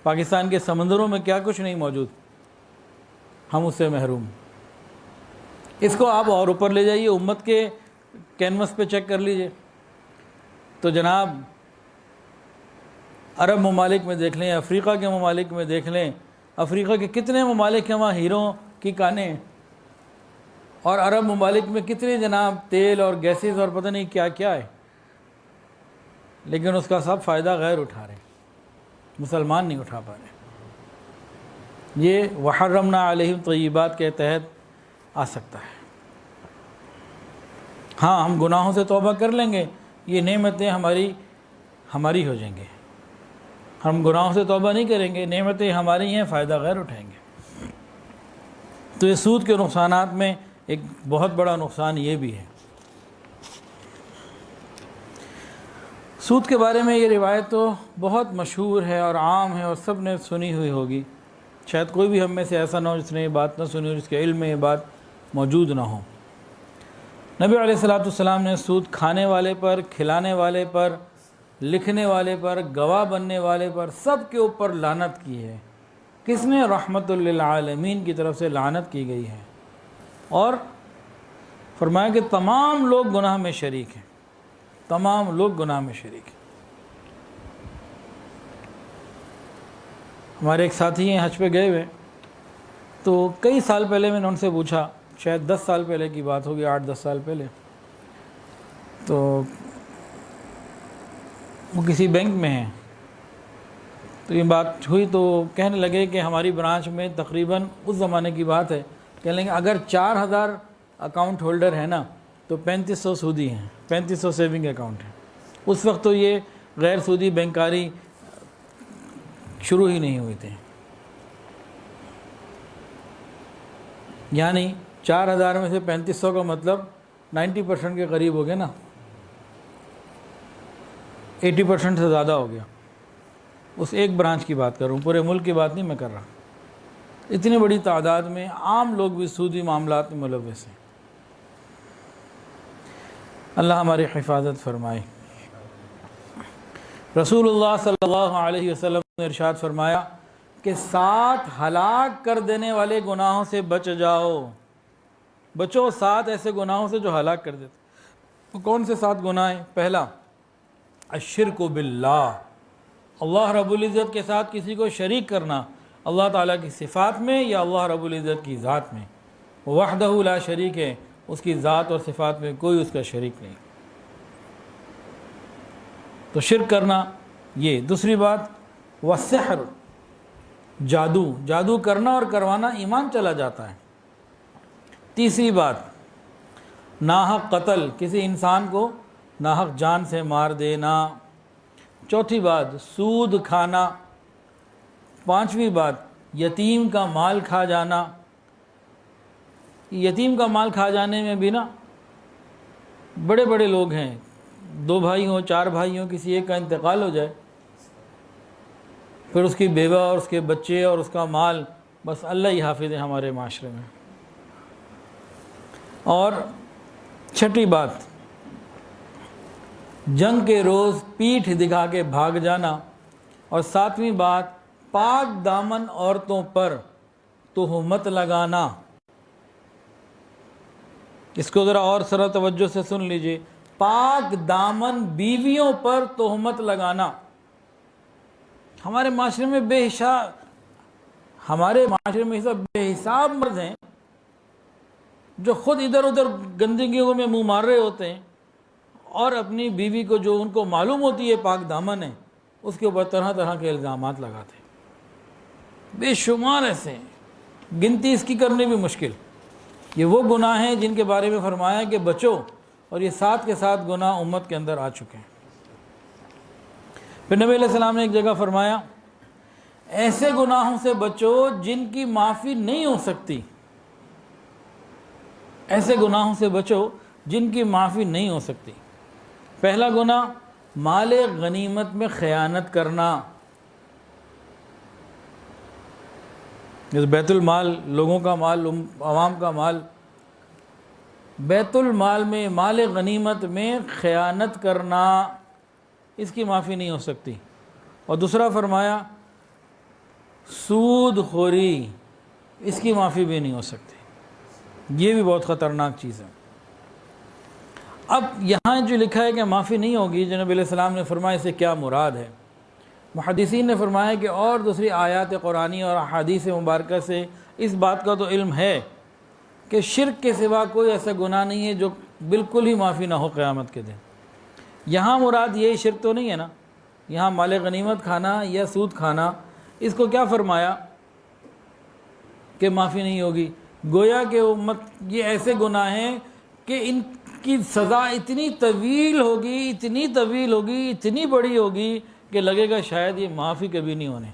پاکستان کے سمندروں میں کیا کچھ نہیں موجود، ہم اس سے محروم۔ اس کو آپ اور اوپر لے جائیے، امت کے کینوس پہ چیک کر لیجئے تو جناب عرب ممالک میں دیکھ لیں، افریقہ کے ممالک میں دیکھ لیں، افریقہ کے کتنے ممالک ہیں وہاں ہیروں کی کانیں، اور عرب ممالک میں کتنے جناب تیل اور گیسز اور پتہ نہیں کیا کیا ہے، لیکن اس کا سب فائدہ غیر اٹھا رہے ہیں، مسلمان نہیں اٹھا پا رہے۔ یہ وحرمنا علیہم طیبات کے تحت آ سکتا ہے۔ ہاں ہم گناہوں سے توبہ کر لیں گے، یہ نعمتیں ہماری ہو جائیں گے، ہم گناہوں سے توبہ نہیں کریں گے، نعمتیں ہماری ہیں، فائدہ غیر اٹھائیں گے۔ تو یہ سود کے نقصانات میں ایک بہت بڑا نقصان یہ بھی ہے۔ سود کے بارے میں یہ روایت تو بہت مشہور ہے اور عام ہے اور سب نے سنی ہوئی ہوگی، شاید کوئی بھی ہم میں سے ایسا نہ ہو جس نے یہ بات نہ سنی ہو، جس کے علم میں یہ بات موجود نہ ہو۔ نبی علیہ السلام نے سود کھانے والے پر، کھلانے والے پر، لکھنے والے پر، گواہ بننے والے پر، سب کے اوپر لعنت کی ہے۔ کس نے؟ رحمت للعالمین کی طرف سے لعنت کی گئی ہے، اور فرمایا کہ تمام لوگ گناہ میں شریک ہیں، تمام لوگ گناہ میں شریک ہیں۔ ہمارے ایک ساتھی ہیں حج پہ گئے ہوئے، تو کئی سال پہلے میں نے ان سے پوچھا، شاید 10 سال پہلے کی بات ہوگی، 8-10 سال پہلے، تو وہ کسی بینک میں ہیں، تو یہ بات ہوئی تو کہنے لگے کہ ہماری برانچ میں تقریباً اس زمانے کی بات ہے، کہنے لگے اگر 4000 اکاؤنٹ ہولڈر ہیں نا تو 3500 سودی ہیں، 3500 سیونگ اکاؤنٹ ہیں۔ اس وقت تو یہ غیر سودی بینکاری شروع ہی نہیں ہوئی تھی، یعنی 4000 میں سے 3500 کا مطلب 90% کے قریب ہو گیا نا، 80% سے زیادہ ہو گیا۔ اس ایک برانچ کی بات کر رہا ہوں، پورے ملک کی بات نہیں میں کر رہا۔ اتنی بڑی تعداد میں عام لوگ بھی سودی معاملات میں ملوث ہیں۔ اللہ ہماری حفاظت فرمائے۔ رسول اللہ صلی اللہ علیہ وسلم نے ارشاد فرمایا کہ 7 ہلاک کر دینے والے گناہوں سے بچ جاؤ، بچو 7 ایسے گناہوں سے جو ہلاک کر دیتے۔ وہ کون سے 7 گناہ ہیں؟ پہلا، الشرک باللہ، اللہ رب العزت کے ساتھ کسی کو شریک کرنا، اللہ تعالیٰ کی صفات میں یا اللہ رب العزت کی ذات میں۔ وحدہ لا شریک ہے، اس کی ذات اور صفات میں کوئی اس کا شریک نہیں، تو شرک کرنا یہ۔ دوسری بات، والسحر، جادو کرنا اور کروانا ایمان چلا جاتا ہے۔ تیسری بات، ناحق قتل، کسی انسان کو ناحق جان سے مار دینا۔ چوتھی بات، سود کھانا۔ پانچویں بات، یتیم کا مال کھا جانا۔ یتیم کا مال کھا جانے میں بھی نا بڑے بڑے لوگ ہیں، 2 بھائی ہوں، 4 بھائی ہوں، کسی ایک کا انتقال ہو جائے، پھر اس کی بیوہ اور اس کے بچے اور اس کا مال، بس اللہ ہی حافظ ہے ہمارے معاشرے میں۔ اور چھٹی بات، جنگ کے روز پیٹھ دکھا کے بھاگ جانا۔ اور 7ویں بات، پاک دامن عورتوں پر تہمت لگانا۔ اس کو ذرا اور سر توجہ سے سن لیجئے، پاک دامن بیویوں پر تہمت لگانا۔ ہمارے معاشرے میں بے حساب مرد ہیں جو خود ادھر ادھر گندگیوں میں منہ مار رہے ہوتے ہیں، اور اپنی بیوی کو جو ان کو معلوم ہوتی ہے پاک دامن ہے، اس کے اوپر طرح طرح کے الزامات لگاتے ہیں۔ بے شمار ایسے ہیں، گنتی اس کی کرنی بھی مشکل۔ یہ وہ گناہ ہیں جن کے بارے میں فرمایا کہ بچو، اور یہ 7 کے 7 گناہ امت کے اندر آ چکے ہیں۔ پھر نبی علیہ السلام نے ایک جگہ فرمایا، ایسے گناہوں سے بچو جن کی معافی نہیں ہو سکتی، ایسے گناہوں سے بچو جن کی معافی نہیں ہو سکتی۔ پہلا گناہ، مال غنیمت میں خیانت کرنا۔ بیت المال، لوگوں کا مال، عوام کا مال، بیت المال میں مال غنیمت میں خیانت کرنا، اس کی معافی نہیں ہو سکتی۔ اور دوسرا فرمایا، سود خوری، اس کی معافی بھی نہیں ہو سکتی۔ یہ بھی بہت خطرناک چیز ہے۔ اب یہاں جو لکھا ہے کہ معافی نہیں ہوگی، جو نبی علیہ السلام نے فرمایا، اس سے کیا مراد ہے؟ محدثین نے فرمایا کہ اور دوسری آیات قرآنی اور احادیث مبارکہ سے اس بات کا تو علم ہے کہ شرک کے سوا کوئی ایسا گناہ نہیں ہے جو بالکل ہی معافی نہ ہو قیامت کے دن۔ یہاں مراد یہی شرک تو نہیں ہے نا، یہاں مال غنیمت کھانا یا سود کھانا، اس کو کیا فرمایا کہ معافی نہیں ہوگی؟ گویا کہ امت یہ ایسے گناہ ہیں کہ ان کی سزا اتنی طویل ہوگی، اتنی طویل ہوگی، اتنی بڑی ہوگی کہ لگے گا شاید یہ معافی کبھی نہیں ہونے،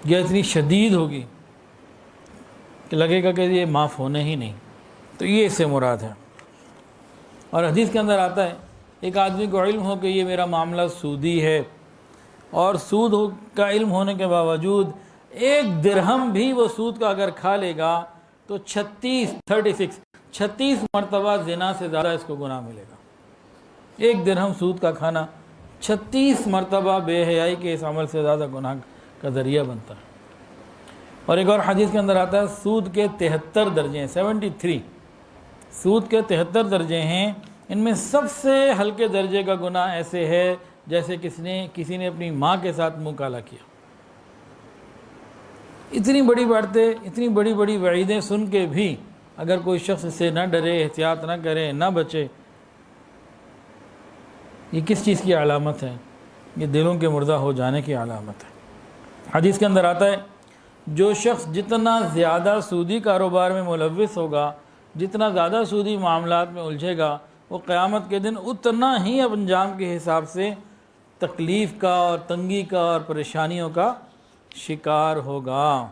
یا اتنی شدید ہوگی کہ لگے گا کہ یہ معاف ہونے ہی نہیں۔ تو یہ اس سے مراد ہے۔ اور حدیث کے اندر آتا ہے، ایک آدمی کو علم ہو کہ یہ میرا معاملہ سودی ہے، اور سود کا علم ہونے کے باوجود 1 درہم بھی وہ سود کا اگر کھا لے گا تو 36 مرتبہ زنا سے زیادہ اس کو گناہ ملے گا۔ 1 درہم سود کا کھانا 36 مرتبہ بے حیائی کے اس عمل سے زیادہ گناہ کا ذریعہ بنتا ہے۔ اور ایک اور حدیث کے اندر آتا ہے، سود کے 73 درجے ہیں، 73 سود کے 73 درجے ہیں، ان میں سب سے ہلکے درجے کا گناہ ایسے ہے جیسے کسی نے اپنی ماں کے ساتھ منہ کالا کیا۔ اتنی بڑی باتیں، اتنی بڑی بڑی وعیدیں سن کے بھی اگر کوئی شخص اس سے نہ ڈرے، احتیاط نہ کرے، نہ بچے، یہ کس چیز کی علامت ہے؟ یہ دلوں کے مردہ ہو جانے کی علامت ہے۔ حدیث کے اندر آتا ہے جو شخص جتنا زیادہ سودی کاروبار میں ملوث ہوگا، جتنا زیادہ سودی معاملات میں الجھے گا، وہ قیامت کے دن اتنا ہی انجام کے حساب سے تکلیف کا اور تنگی کا اور پریشانیوں کا شکار ہوگا۔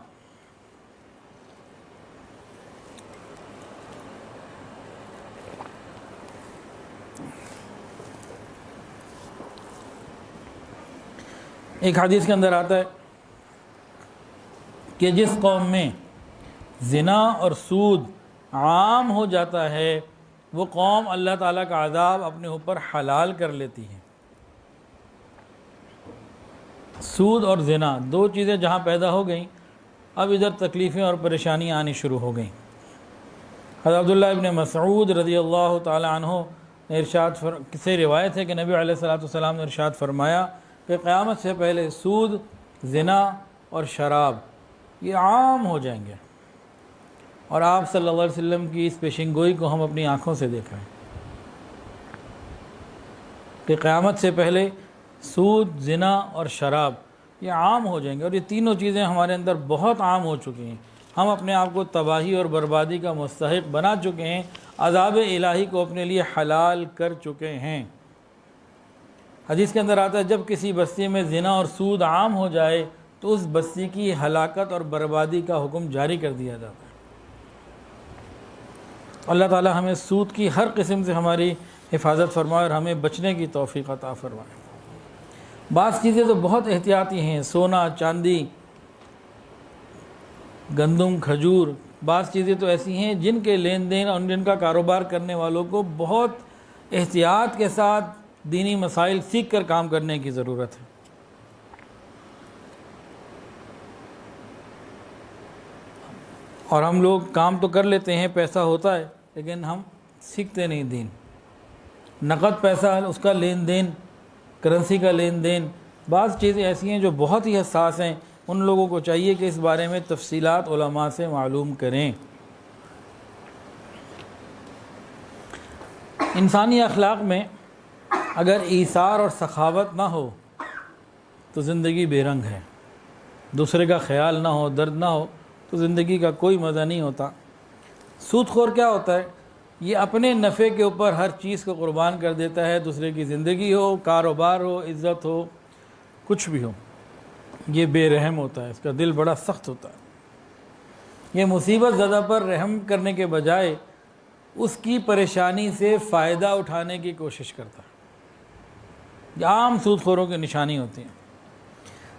ایک حدیث کے اندر آتا ہے کہ جس قوم میں زنا اور سود عام ہو جاتا ہے وہ قوم اللہ تعالیٰ کا عذاب اپنے اوپر حلال کر لیتی ہے۔ سود اور زنا دو چیزیں جہاں پیدا ہو گئیں، اب ادھر تکلیفیں اور پریشانیاں آنی شروع ہو گئیں۔ حضرت عبداللہ ابن مسعود رضی اللہ تعالی عنہ نے سے روایت ہے کہ نبی علیہ الصلوۃ والسلام نے ارشاد فرمایا کہ قیامت سے پہلے سود، زنا اور شراب یہ عام ہو جائیں گے، اور آپ صلی اللہ علیہ وسلم کی اس پیشن گوئی کو ہم اپنی آنکھوں سے دیکھ رہے ہیں کہ قیامت سے پہلے سود، زنا اور شراب یہ عام ہو جائیں گے، اور یہ تینوں چیزیں ہمارے اندر بہت عام ہو چکی ہیں۔ ہم اپنے آپ کو تباہی اور بربادی کا مستحق بنا چکے ہیں، عذاب الہی کو اپنے لیے حلال کر چکے ہیں۔ حدیث کے اندر آتا ہے جب کسی بستی میں زنا اور سود عام ہو جائے تو اس بستی کی ہلاکت اور بربادی کا حکم جاری کر دیا جاتا ہے۔ اللہ تعالی ہمیں سود کی ہر قسم سے ہماری حفاظت فرمائے اور ہمیں بچنے کی توفیق عطا فرمائے۔ بعض چیزیں تو بہت احتیاطی ہیں، سونا، چاندی، گندم، کھجور، بعض چیزیں تو ایسی ہیں جن کے لین دین اور جن کا کاروبار کرنے والوں کو بہت احتیاط کے ساتھ دینی مسائل سیکھ کر کام کرنے کی ضرورت ہے۔ اور ہم لوگ کام تو کر لیتے ہیں، پیسہ ہوتا ہے، لیکن ہم سیکھتے نہیں دین۔ نقد پیسہ، اس کا لین دین، کرنسی کا لین دین، بعض چیزیں ایسی ہیں جو بہت ہی حساس ہیں، ان لوگوں کو چاہیے کہ اس بارے میں تفصیلات علماء سے معلوم کریں۔ انسانی اخلاق میں اگر ایثار اور سخاوت نہ ہو تو زندگی بے رنگ ہے، دوسرے کا خیال نہ ہو، درد نہ ہو تو زندگی کا کوئی مزہ نہیں ہوتا۔ سود خور کیا ہوتا ہے؟ یہ اپنے نفع کے اوپر ہر چیز کو قربان کر دیتا ہے، دوسرے کی زندگی ہو، کاروبار ہو، عزت ہو، کچھ بھی ہو، یہ بے رحم ہوتا ہے، اس کا دل بڑا سخت ہوتا ہے۔ یہ مصیبت زدہ پر رحم کرنے کے بجائے اس کی پریشانی سے فائدہ اٹھانے کی کوشش کرتا ہے۔ یہ عام سود خوروں کی نشانی ہوتی ہے،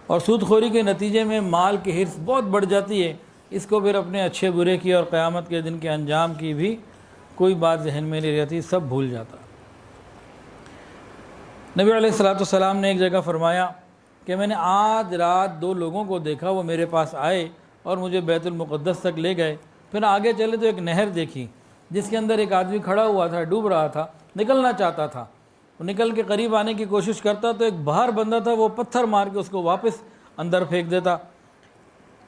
اور سود خوری کے نتیجے میں مال کی حرص بہت بڑھ جاتی ہے، اس کو پھر اپنے اچھے برے کی اور قیامت کے دن کے انجام کی بھی کوئی بات ذہن میں نہیں رہتی، سب بھول جاتا۔ نبی علیہ الصلوۃ والسلام نے ایک جگہ فرمایا کہ میں نے آج رات دو لوگوں کو دیکھا، وہ میرے پاس آئے اور مجھے بیت المقدس تک لے گئے، پھر آگے چلے تو ایک نہر دیکھی جس کے اندر ایک آدمی کھڑا ہوا تھا، ڈوب رہا تھا، نکلنا چاہتا تھا۔ وہ نکل کے قریب آنے کی کوشش کرتا تو ایک باہر بندہ تھا، وہ پتھر مار کے اس کو واپس اندر پھینک دیتا۔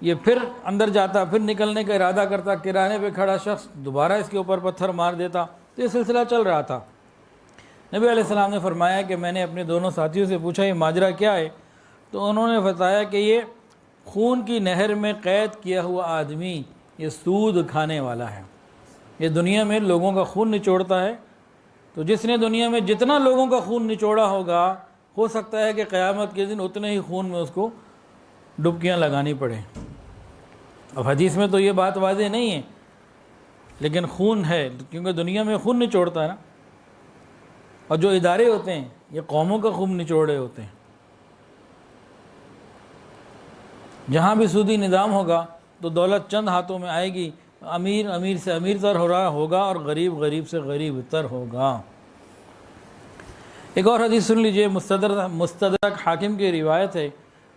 یہ پھر اندر جاتا، پھر نکلنے کا ارادہ کرتا، کرائے پہ کھڑا شخص دوبارہ اس کے اوپر پتھر مار دیتا، تو یہ سلسلہ چل رہا تھا۔ نبی علیہ السلام نے فرمایا کہ میں نے اپنے دونوں ساتھیوں سے پوچھا یہ ماجرا کیا ہے؟ تو انہوں نے بتایا کہ یہ خون کی نہر میں قید کیا ہوا آدمی یہ سود کھانے والا ہے، یہ دنیا میں لوگوں کا خون نچوڑتا ہے، تو جس نے دنیا میں جتنا لوگوں کا خون نچوڑا ہوگا، ہو سکتا ہے کہ قیامت کے دن اتنے ہی خون میں اس کو ڈبکیاں لگانی پڑیں۔ اب حدیث میں تو یہ بات واضح نہیں ہے، لیکن خون ہے، کیونکہ دنیا میں خون نچوڑتا ہے نا، اور جو ادارے ہوتے ہیں یہ قوموں کا خون نچوڑے ہوتے ہیں۔ جہاں بھی سودی نظام ہوگا تو دولت چند ہاتھوں میں آئے گی، امیر امیر سے امیر تر ہو رہا ہوگا اور غریب غریب سے غریب تر ہوگا۔ ایک اور حدیث سن لیجئے، مستدرک حاکم کی روایت ہے،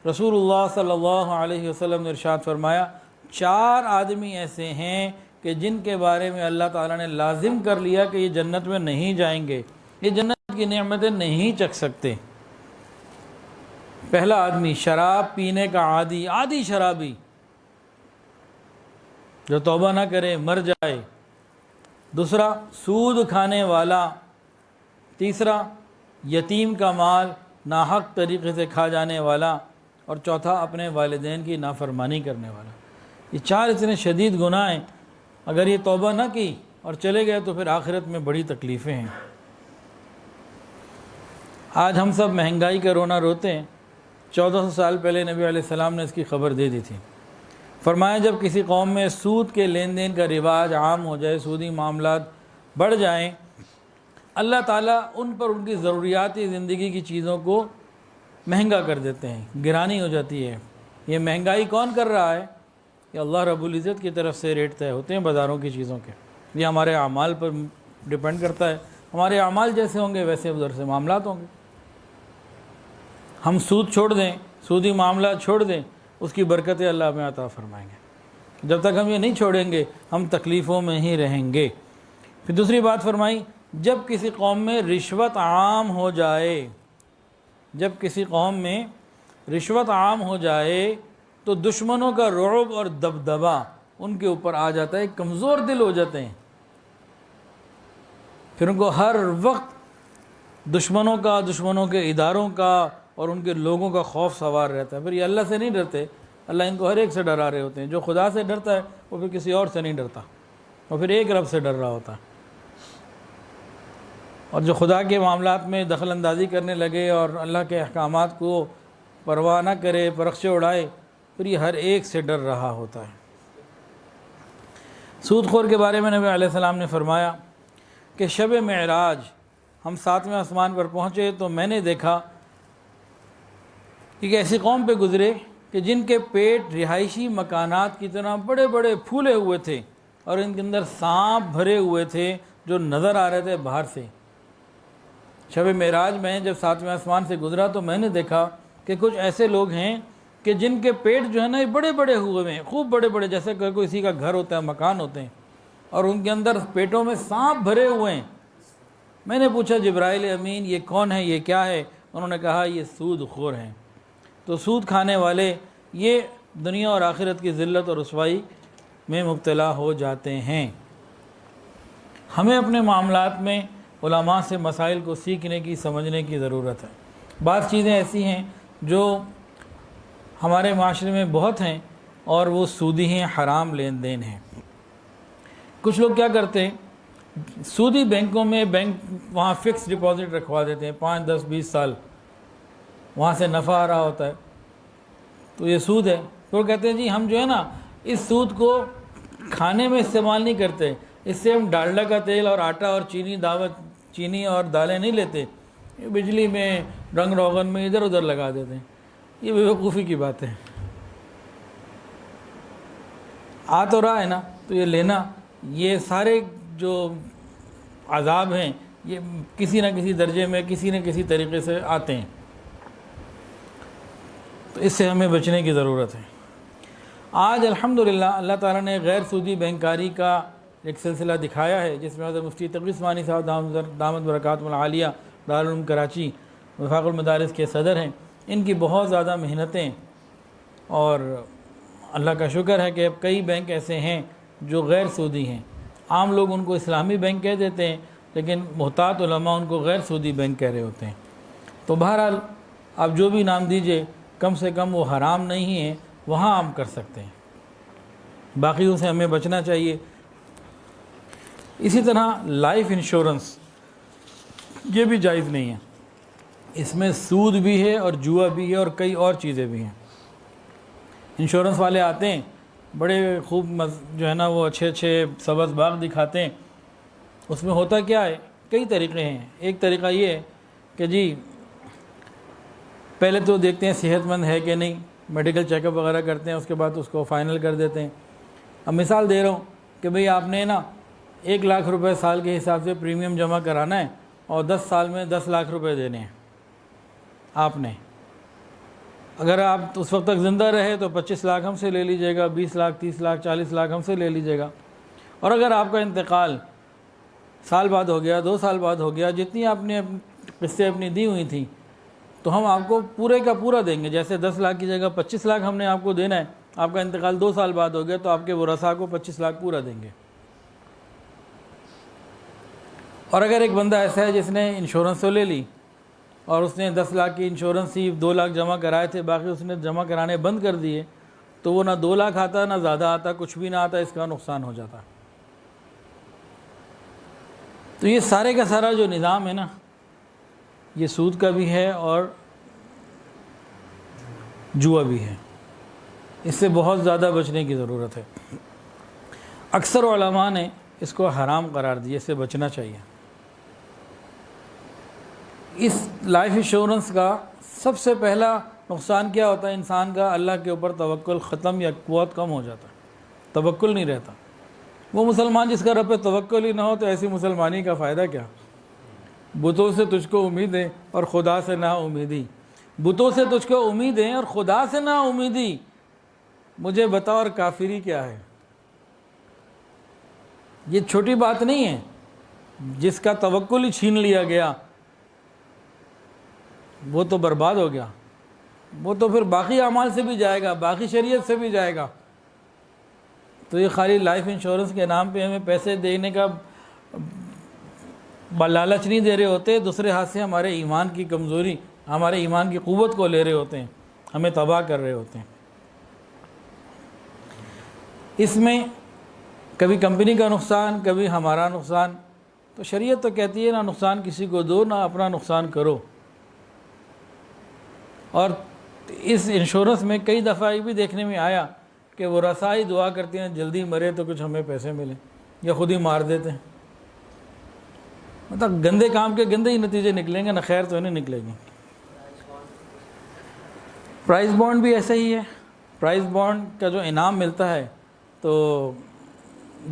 رسول اللہ صلی اللہ علیہ وسلم نے ارشاد فرمایا 4 آدمی ایسے ہیں کہ جن کے بارے میں اللہ تعالیٰ نے لازم کر لیا کہ یہ جنت میں نہیں جائیں گے، یہ جنت کی نعمتیں نہیں چکھ سکتے۔ پہلا آدمی شراب پینے کا عادی شرابی جو توبہ نہ کرے مر جائے۔ دوسرا سود کھانے والا۔ تیسرا یتیم کا مال ناحق طریقے سے کھا جانے والا، اور چوتھا اپنے والدین کی نافرمانی کرنے والا۔ یہ 4 اتنے شدید گناہ ہیں، اگر یہ توبہ نہ کی اور چلے گئے تو پھر آخرت میں بڑی تکلیفیں ہیں۔ آج ہم سب مہنگائی کا رونا روتے ہیں، 1400 سال پہلے نبی علیہ السلام نے اس کی خبر دے دی تھی۔ فرمایا جب کسی قوم میں سود کے لین دین کا رواج عام ہو جائے، سودی معاملات بڑھ جائیں، اللہ تعالیٰ ان پر ان کی ضروریاتی زندگی کی چیزوں کو مہنگا کر دیتے ہیں، گرانی ہو جاتی ہے۔ یہ مہنگائی کون کر رہا ہے؟ یہ اللہ رب العزت کی طرف سے ریٹ طے ہوتے ہیں بازاروں کی چیزوں کے۔ یہ ہمارے اعمال پر ڈیپینڈ کرتا ہے، ہمارے اعمال جیسے ہوں گے ویسے ادھر سے معاملات ہوں گے۔ ہم سود چھوڑ دیں، سودی معاملات چھوڑ دیں، اس کی برکتیں اللہ ہمیں عطا فرمائیں گے۔ جب تک ہم یہ نہیں چھوڑیں گے ہم تکلیفوں میں ہی رہیں گے۔ پھر دوسری بات فرمائی، جب کسی قوم میں رشوت عام ہو جائے، جب کسی قوم میں رشوت عام ہو جائے تو دشمنوں کا رعب اور دبدبہ ان کے اوپر آ جاتا ہے، کمزور دل ہو جاتے ہیں، پھر ان کو ہر وقت دشمنوں کا، دشمنوں کے اداروں کا اور ان کے لوگوں کا خوف سوار رہتا ہے۔ پھر یہ اللہ سے نہیں ڈرتے، اللہ ان کو ہر ایک سے ڈرا رہے ہوتے ہیں۔ جو خدا سے ڈرتا ہے وہ پھر کسی اور سے نہیں ڈرتا، وہ پھر ایک رب سے ڈر رہا ہوتا ہے۔ اور جو خدا کے معاملات میں دخل اندازی کرنے لگے اور اللہ کے احکامات کو پرواہ نہ کرے، پرخچے اڑائے، پھر یہ ہر ایک سے ڈر رہا ہوتا ہے۔ سود خور کے بارے میں نبی علیہ السلام نے فرمایا کہ شب معراج ہم 7ویں آسمان پر پہنچے تو میں نے دیکھا کہ ایک ایسی قوم پہ گزرے کہ جن کے پیٹ رہائشی مکانات کی طرح بڑے بڑے پھولے ہوئے تھے اور ان کے اندر سانپ بھرے ہوئے تھے جو نظر آ رہے تھے باہر سے۔ شب معراج میں جب 7ویں آسمان سے گزرا تو میں نے دیکھا کہ کچھ ایسے لوگ ہیں کہ جن کے پیٹ جو ہے نا یہ بڑے بڑے ہوئے ہیں، خوب بڑے بڑے، جیسے کہ کسی کا گھر ہوتا ہے، مکان ہوتے ہیں، اور ان کے اندر پیٹوں میں سانپ بھرے ہوئے ہیں۔ میں نے پوچھا جبرائیل امین یہ کون ہے، یہ کیا ہے؟ انہوں نے کہا یہ سود خور ہیں۔ تو سود کھانے والے یہ دنیا اور آخرت کی ذلت اور رسوائی میں مبتلا ہو جاتے ہیں۔ ہمیں اپنے معاملات میں علماء سے مسائل کو سیکھنے کی، سمجھنے کی ضرورت ہے۔ بعض چیزیں ایسی ہیں جو ہمارے معاشرے میں بہت ہیں اور وہ سودی ہیں، حرام لین دین ہیں۔ کچھ لوگ کیا کرتے ہیں، سودی بینکوں میں، بینک وہاں فکس ڈپازٹ رکھوا دیتے ہیں 5، 10، 20 سال، وہاں سے نفع آ رہا ہوتا ہے، تو یہ سود ہے۔ پھر وہ کہتے ہیں جی ہم جو ہے نا اس سود کو کھانے میں استعمال نہیں کرتے، اس سے ہم ڈالڈا کا تیل اور آٹا اور چینی اور دالیں نہیں لیتے، یہ بجلی میں، رنگ روغن میں ادھر ادھر لگا دیتے ہیں۔ یہ بے وقوفی کی بات ہے۔ آ تو رہا ہے نا تو یہ لینا، یہ سارے جو عذاب ہیں یہ کسی نہ کسی درجے میں، کسی نہ کسی طریقے سے آتے ہیں، تو اس سے ہمیں بچنے کی ضرورت ہے۔ آج الحمدللہ اللہ تعالیٰ نے غیر سودی بینکاری کا ایک سلسلہ دکھایا ہے، جس میں حضرت مفتی تقی عثمانی صاحب دامت برکاتہم العالیہ دارالعلوم کراچی وفاق المدارس کے صدر ہیں۔ ان کی بہت زیادہ محنتیں، اور اللہ کا شکر ہے کہ اب کئی بینک ایسے ہیں جو غیر سودی ہیں۔ عام لوگ ان کو اسلامی بینک کہہ دیتے ہیں، لیکن محتاط علماء ان کو غیر سودی بینک کہہ رہے ہوتے ہیں۔ تو بہرحال آپ جو بھی نام دیجئے، کم سے کم وہ حرام نہیں ہیں، وہاں ہم کر سکتے ہیں، باقیوں سے ہمیں بچنا چاہیے۔ اسی طرح لائف انشورنس یہ بھی جائز نہیں ہے، اس میں سود بھی ہے اور جوا بھی ہے اور کئی اور چیزیں بھی ہیں۔ انشورنس والے آتے ہیں، بڑے خوب جو ہے نا وہ اچھے اچھے سبز باغ دکھاتے ہیں، اس میں ہوتا کیا ہے، کئی طریقے ہیں۔ ایک طریقہ یہ ہے کہ جی پہلے تو دیکھتے ہیں صحت مند ہے کہ نہیں، میڈیکل چیک اپ وغیرہ کرتے ہیں، اس کے بعد اس کو فائنل کر دیتے ہیں۔ اب مثال دے رہا ہوں کہ بھئی آپ نے نا 1 لاکھ روپے سال کے حساب سے پریمیم جمع کرانا ہے اور 10 سال میں 10 لاکھ روپے دینے ہیں آپ نے۔ اگر آپ اس وقت تک زندہ رہے تو 25 لاکھ ہم سے لے لیجئے گا، 20 لاکھ، 30 لاکھ، 40 لاکھ ہم سے لے لیجئے گا۔ اور اگر آپ کا انتقال سال بعد ہو گیا، 2 سال بعد ہو گیا، جتنی آپ نے قسطیں اپنی دی ہوئی تھیں تو ہم آپ کو پورے کا پورا دیں گے۔ جیسے 10 لاکھ کی جگہ 25 لاکھ ہم نے آپ کو دینا ہے، آپ کا انتقال 2 سال بعد ہو گیا تو آپ کے ورثاء کو 25 لاکھ پورا دیں گے۔ اور اگر ایک بندہ ایسا ہے جس نے انشورنس تو لے لی اور اس نے 10 لاکھ کی انشورنس تھی، 2 لاکھ جمع کرائے تھے، باقی اس نے جمع کرانے بند کر دیے، تو وہ نہ 2 لاکھ آتا نہ زیادہ آتا، کچھ بھی نہ آتا، اس کا نقصان ہو جاتا۔ تو یہ سارے کا سارا جو نظام ہے نا، یہ سود کا بھی ہے اور جوا بھی ہے، اس سے بہت زیادہ بچنے کی ضرورت ہے۔ اکثر علماء نے اس کو حرام قرار دیا، اس سے بچنا چاہیے۔ اس لائف انشورنس کا سب سے پہلا نقصان کیا ہوتا ہے انسان کا؟ اللہ کے اوپر توکل ختم یا بہت کم ہو جاتا ہے، توکل نہیں رہتا۔ وہ مسلمان جس کا رب پہ توکل ہی نہ ہو تو ایسی مسلمانی کا فائدہ کیا؟ بتوں سے تجھ کو امیدیں اور خدا سے نا امیدی، بتوں سے تجھ کو امیدیں اور خدا سے نا امیدی، مجھے بتا اور کافری کیا ہے؟ یہ چھوٹی بات نہیں ہے۔ جس کا توکل ہی چھین لیا گیا وہ تو برباد ہو گیا، وہ تو پھر باقی اعمال سے بھی جائے گا، باقی شریعت سے بھی جائے گا۔ تو یہ خالی لائف انشورنس کے نام پہ ہمیں پیسے دینے کا لالچ نہیں دے رہے ہوتے، دوسرے ہاتھ سے ہمارے ایمان کی کمزوری، ہمارے ایمان کی قوت کو لے رہے ہوتے ہیں، ہمیں تباہ کر رہے ہوتے ہیں۔ اس میں کبھی کمپنی کا نقصان، کبھی ہمارا نقصان۔ تو شریعت تو کہتی ہے نہ نقصان کسی کو دو، نہ اپنا نقصان کرو۔ اور اس انشورنس میں کئی دفعہ یہ بھی دیکھنے میں آیا کہ وہ رسائی دعا کرتے ہیں جلدی مرے تو کچھ ہمیں پیسے ملیں، یا خود ہی مار دیتے ہیں۔ مطلب گندے کام کے گندے ہی نتیجے نکلیں گے، نہ خیر تو نہیں نکلے گی۔ پرائز بانڈ بھی ایسا ہی ہے۔ پرائز بانڈ کا جو انعام ملتا ہے تو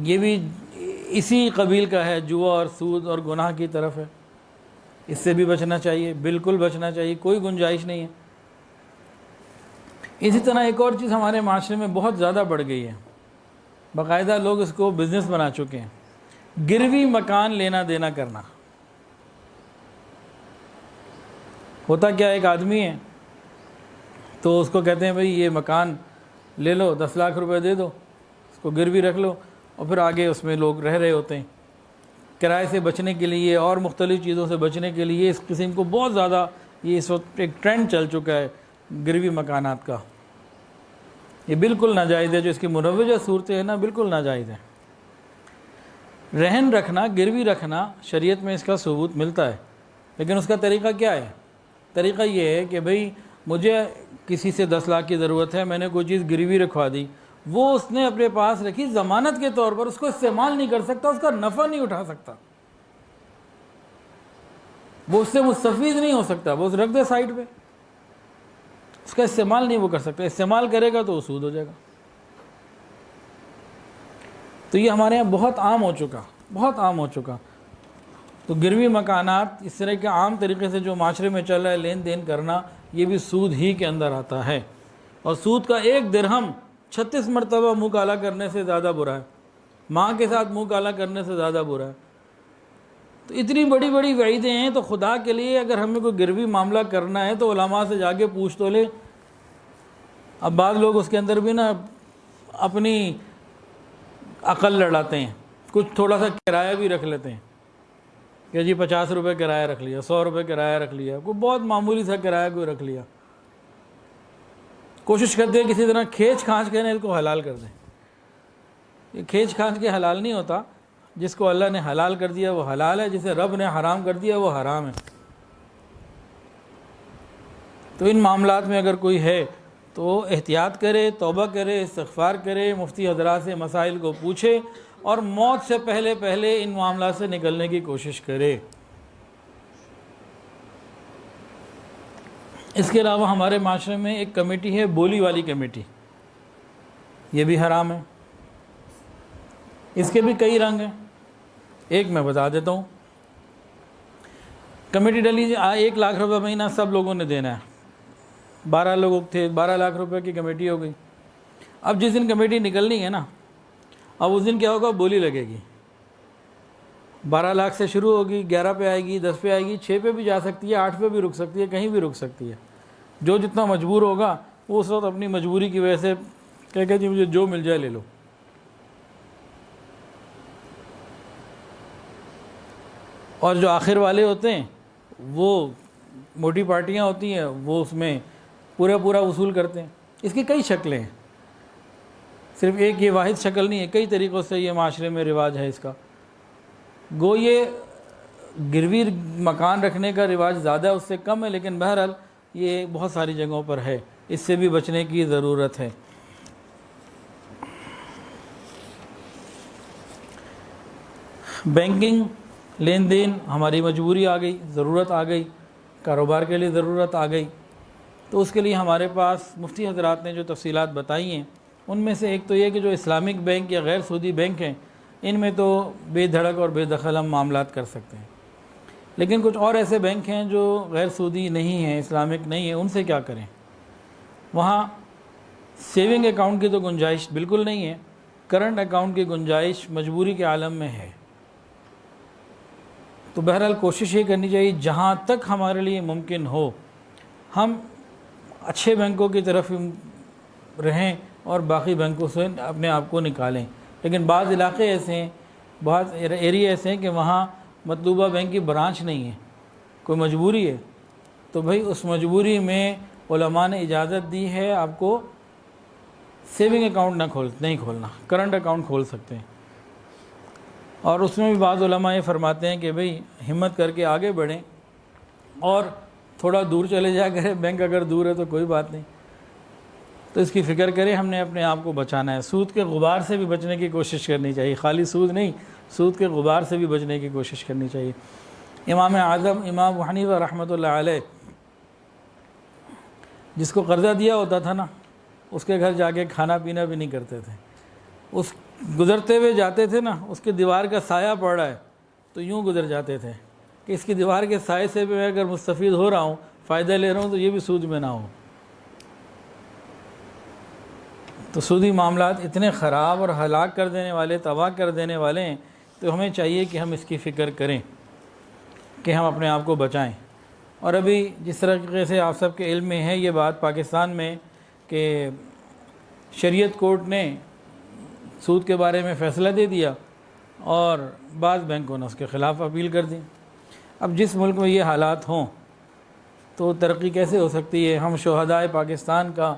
یہ بھی اسی قبیل کا ہے، جوا اور سود اور گناہ کی طرف ہے۔ اس سے بھی بچنا چاہیے، بالکل بچنا چاہیے، کوئی گنجائش نہیں ہے۔ اسی طرح ایک اور چیز ہمارے معاشرے میں بہت زیادہ بڑھ گئی ہے، باقاعدہ لوگ اس کو بزنس بنا چکے ہیں، گروی مکان لینا دینا کرنا۔ ہوتا کیا، ایک آدمی ہے تو اس کو کہتے ہیں بھئی یہ مکان لے لو، 10 لاکھ روپے دے دو، اس کو گروی رکھ لو، اور پھر آگے اس میں لوگ رہ رہے ہوتے ہیں۔ کرائے سے بچنے کے لیے اور مختلف چیزوں سے بچنے کے لیے اس قسم کو بہت زیادہ، یہ اس وقت ایک ٹرینڈ چل چکا ہے گروی مکانات کا۔ یہ بالکل ناجائز ہے، جو اس کی مروجہ صورتیں ہیں نا، بالکل ناجائز ہے۔ رہن رکھنا، گروی رکھنا، شریعت میں اس کا ثبوت ملتا ہے، لیکن اس کا طریقہ کیا ہے؟ طریقہ یہ ہے کہ بھئی مجھے کسی سے 10 لاکھ کی ضرورت ہے، میں نے کوئی چیز گروی رکھوا دی، وہ اس نے اپنے پاس رکھی ضمانت کے طور پر، اس کو استعمال نہیں کر سکتا، اس کا نفع نہیں اٹھا سکتا، وہ اس سے مستفید نہیں ہو سکتا، وہ رکھ دے سائٹ پہ، اس کا استعمال نہیں وہ کر سکتا، استعمال کرے گا تو وہ سود ہو جائے گا۔ تو یہ ہمارے یہاں بہت عام ہو چکا، بہت عام ہو چکا۔ تو گروی مکانات اس طرح کے عام طریقے سے جو معاشرے میں چل رہا ہے، لین دین کرنا، یہ بھی سود ہی کے اندر آتا ہے۔ اور سود کا 1 درہم 36 مرتبہ منہ کالا کرنے سے زیادہ برا ہے، ماں کے ساتھ منہ کالا کرنے سے زیادہ برا ہے۔ تو اتنی بڑی بڑی وعیدیں ہیں، تو خدا کے لیے اگر ہمیں کوئی گروی معاملہ کرنا ہے تو علماء سے جا کے پوچھ تو لے۔ اب بعض لوگ اس کے اندر بھی نا اپنی عقل لڑاتے ہیں، کچھ تھوڑا سا کرایہ بھی رکھ لیتے ہیں کہ جی 50 روپے کرایہ رکھ لیا، 100 روپے کرایہ رکھ لیا، کوئی بہت معمولی سا کرایہ کوئی رکھ لیا، کوشش کرتے ہیں کسی طرح کھینچ کھانچ کے اس کو حلال کر دیں۔ یہ کھینچ کھانچ کے حلال نہیں ہوتا، جس کو اللہ نے حلال کر دیا وہ حلال ہے، جسے رب نے حرام کر دیا وہ حرام ہے۔ تو ان معاملات میں اگر کوئی ہے تو احتیاط کرے، توبہ کرے، استغفار کرے، مفتی حضرات سے مسائل کو پوچھے، اور موت سے پہلے پہلے ان معاملات سے نکلنے کی کوشش کرے۔ اس کے علاوہ ہمارے معاشرے میں ایک کمیٹی ہے، بولی والی کمیٹی، یہ بھی حرام ہے۔ اس کے بھی کئی رنگ ہیں، ایک میں بتا دیتا ہوں۔ کمیٹی ڈلی 1 لاکھ روپے مہینہ سب لوگوں نے دینا ہے، 12 لوگ تھے، 12 لاکھ روپے کی کمیٹی ہو گئی۔ اب جس دن کمیٹی نکلنی ہے نا، اب اس دن کیا ہوگا، بولی لگے گی، 12 لاکھ سے شروع ہوگی، 11 پہ آئے گی، 10 پہ آئے گی، 6 پہ بھی جا سکتی ہے، 8 پہ بھی رک سکتی ہے، کہیں بھی رک سکتی ہے۔ جو جتنا مجبور ہوگا وہ اس وقت اپنی مجبوری کی وجہ سے کہے گا جی مجھے جو مل جائے لے لو۔ اور جو آخر والے ہوتے ہیں وہ موٹی پارٹیاں ہوتی ہیں وہ اس میں پورا وصول کرتے ہیں. اس کی کئی شکلیں ہیں, صرف ایک یہ واحد شکل نہیں ہے, کئی طریقوں سے یہ معاشرے میں رواج ہے اس کا. گو یہ گروی مکان رکھنے کا رواج زیادہ اس سے کم ہے, لیکن بہرحال یہ بہت ساری جگہوں پر ہے, اس سے بھی بچنے کی ضرورت ہے. بینکنگ لین دین ہماری مجبوری آ گئی, ضرورت آ گئی, کاروبار کے لیے ضرورت آ گئی, تو اس کے لیے ہمارے پاس مفتی حضرات نے جو تفصیلات بتائی ہیں ان میں سے ایک تو یہ کہ جو اسلامک بینک یا غیر سودی بینک ہیں ان میں تو بے دھڑک اور بے دخل ہم معاملات کر سکتے ہیں, لیکن کچھ اور ایسے بینک ہیں جو غیر سودی نہیں ہیں, اسلامک نہیں ہیں, ان سے کیا کریں؟ وہاں سیونگ اکاؤنٹ کی تو گنجائش بالکل نہیں ہے, کرنٹ اکاؤنٹ کی گنجائش مجبوری کے عالم میں ہے. تو بہرحال کوشش یہ کرنی چاہیے جہاں تک ہمارے لیے ممکن ہو ہم اچھے بینکوں کی طرف رہیں اور باقی بینکوں سے اپنے آپ کو نکالیں. لیکن بعض علاقے ایسے ہیں, بعض ایریا ایسے ہیں کہ وہاں مطلوبہ بینک کی برانچ نہیں ہے, کوئی مجبوری ہے, تو بھائی اس مجبوری میں علماء نے اجازت دی ہے آپ کو سیونگ اکاؤنٹ نہیں کھولنا, کرنٹ اکاؤنٹ کھول سکتے ہیں. اور اس میں بھی بعض علماء یہ فرماتے ہیں کہ بھئی ہمت کر کے آگے بڑھیں اور تھوڑا دور چلے جا کریں, بینک اگر دور ہے تو کوئی بات نہیں, تو اس کی فکر کریں. ہم نے اپنے آپ کو بچانا ہے, سود کے غبار سے بھی بچنے کی کوشش کرنی چاہیے, خالی سود نہیں, سود کے غبار سے بھی بچنے کی کوشش کرنی چاہیے. امام اعظم امام ابو حنیفہ رحمۃ اللہ علیہ جس کو قرضہ دیا ہوتا تھا نا, اس کے گھر جا کے کھانا پینا بھی نہیں کرتے تھے. اس گزرتے ہوئے جاتے تھے نا, اس کی دیوار کا سایہ پڑ رہا ہے تو یوں گزر جاتے تھے کہ اس کی دیوار کے سائے سے بھی میں اگر مستفید ہو رہا ہوں, فائدہ لے رہا ہوں, تو یہ بھی سود میں نہ ہو. تو سودی معاملات اتنے خراب اور ہلاک کر دینے والے, تباہ کر دینے والے ہیں, تو ہمیں چاہیے کہ ہم اس کی فکر کریں کہ ہم اپنے آپ کو بچائیں. اور ابھی جس طریقے سے آپ سب کے علم میں ہے یہ بات پاکستان میں کہ شریعت کورٹ نے سود کے بارے میں فیصلہ دے دیا اور بعض بینکوں نے اس کے خلاف اپیل کر دی. اب جس ملک میں یہ حالات ہوں تو ترقی کیسے ہو سکتی ہے؟ ہم شہدائے پاکستان کا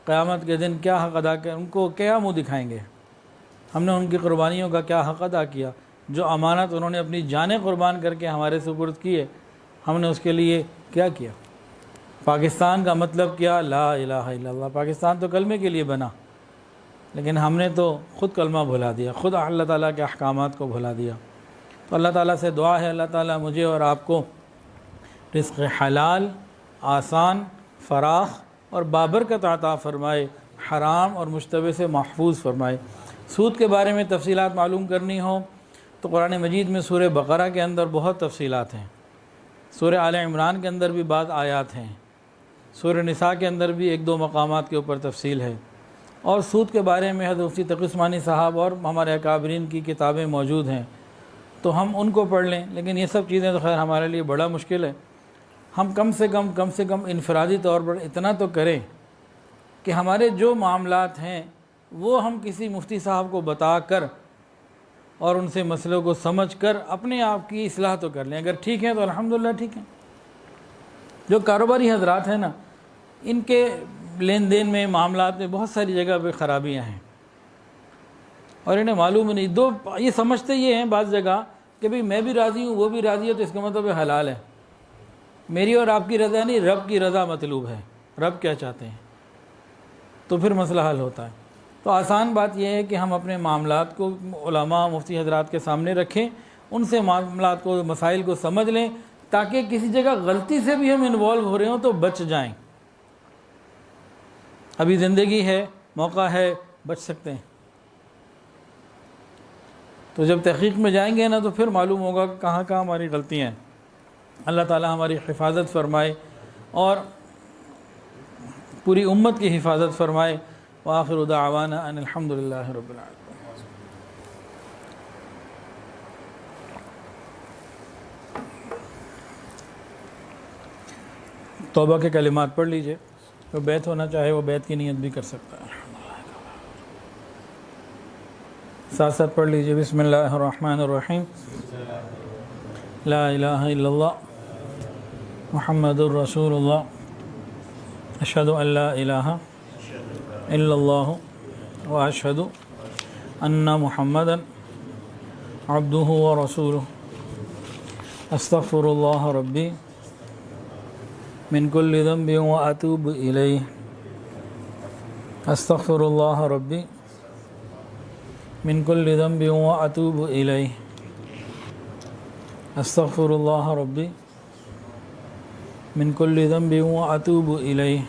قیامت کے دن کیا حق ادا کر, ان کو کیا منہ دکھائیں گے؟ ہم نے ان کی قربانیوں کا کیا حق ادا کیا؟ جو امانت انہوں نے اپنی جانیں قربان کر کے ہمارے سپرد کی ہے, ہم نے اس کے لیے کیا کیا؟ پاکستان کا مطلب کیا؟ لا الہ الا اللہ. پاکستان تو کلمے کے لیے بنا, لیکن ہم نے تو خود کلمہ بھلا دیا, خود اللہ تعالیٰ کے احکامات کو بھلا دیا. تو اللہ تعالیٰ سے دعا ہے اللہ تعالیٰ مجھے اور آپ کو رزق حلال, آسان, فراخ اور بابرکت عطا فرمائے, حرام اور مشتبہ سے محفوظ فرمائے. سود کے بارے میں تفصیلات معلوم کرنی ہوں تو قرآن مجید میں سورہ بقرہ کے اندر بہت تفصیلات ہیں, سورہ آل عمران کے اندر بھی بعض آیات ہیں, سورہ نساء کے اندر بھی ایک دو مقامات کے اوپر تفصیل ہے, اور سود کے بارے میں حضرت مفتی تقی عثمانی صاحب اور ہمارے اکابرین کی کتابیں موجود ہیں, تو ہم ان کو پڑھ لیں. لیکن یہ سب چیزیں تو خیر ہمارے لیے بڑا مشکل ہے. ہم کم سے کم انفرادی طور پر اتنا تو کریں کہ ہمارے جو معاملات ہیں وہ ہم کسی مفتی صاحب کو بتا کر اور ان سے مسئلوں کو سمجھ کر اپنے آپ کی اصلاح تو کر لیں. اگر ٹھیک ہیں تو الحمدللہ ٹھیک ہیں. جو کاروباری حضرات ہیں نا, ان کے لین دین میں معاملات میں بہت ساری جگہ پہ خرابیاں ہیں اور انہیں معلوم نہیں. یہ سمجھتے یہ ہیں بعض جگہ کہ بھئی میں بھی راضی ہوں وہ بھی راضی ہے تو اس کا مطلب حلال ہے. میری اور آپ کی رضا نہیں, رب کی رضا مطلوب ہے, رب کیا چاہتے ہیں, تو پھر مسئلہ حل ہوتا ہے. تو آسان بات یہ ہے کہ ہم اپنے معاملات کو علماء مفتی حضرات کے سامنے رکھیں, ان سے معاملات کو مسائل کو سمجھ لیں تاکہ کسی جگہ غلطی سے بھی ہم انوالو ہو رہے ہوں تو بچ جائیں. ابھی زندگی ہے, موقع ہے, بچ سکتے ہیں. تو جب تحقیق میں جائیں گے نا تو پھر معلوم ہوگا کہ کہاں کہاں ہماری غلطیاں ہیں. اللہ تعالی ہماری حفاظت فرمائے اور پوری امت کی حفاظت فرمائے. وآخر دعوانا ان الحمدللہ رب العالمین. توبہ کے کلمات پڑھ لیجئے, جو بیت ہونا چاہے وہ بیت کی نیت بھی کر سکتا ہے. ساتھ ساتھ پڑھ لیجئے. بسم اللہ الرحمن الرحیم. لا الہ الا اللہ محمد الرسول اللہ اشہد ان لا الہ الا اللہ واشہد ان محمدا عبدہ ورسولہ استغفر اللہ ربی من کل ذنب واتوب الیہ استغفر اللہ ربی من کل ذنب واتوب الیہ استغفر اللہ ربی من کل ذنب واتوب الیہ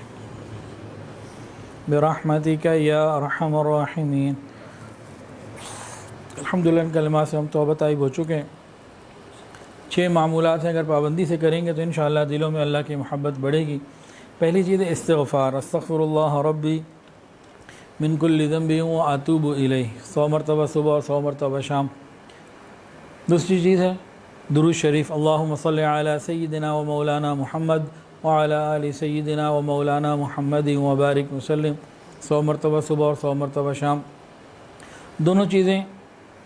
برحمتک یا ارحم الراحمین۔ الحمدللہ ان کلمات سے ہم توبہ طائب ہو چکے ہیں۔ 6 معمولات ہیں، اگر پابندی سے کریں گے تو انشاءاللہ دلوں میں اللہ کی محبت بڑھے گی۔ پہلی چیز ہے استغفار، استغفر اللہ ربی من کل ذنب واتوب الیہ، 100 مرتبہ صبح اور 100 مرتبہ شام۔ دوسری چیز ہے درود شریف، اللہم صلی علی سیدنا و مولانا محمد وعلی آل سیدنا و مولانا محمد وبارک وسلم، 100 مرتبہ صبح اور 100 مرتبہ شام۔ دونوں چیزیں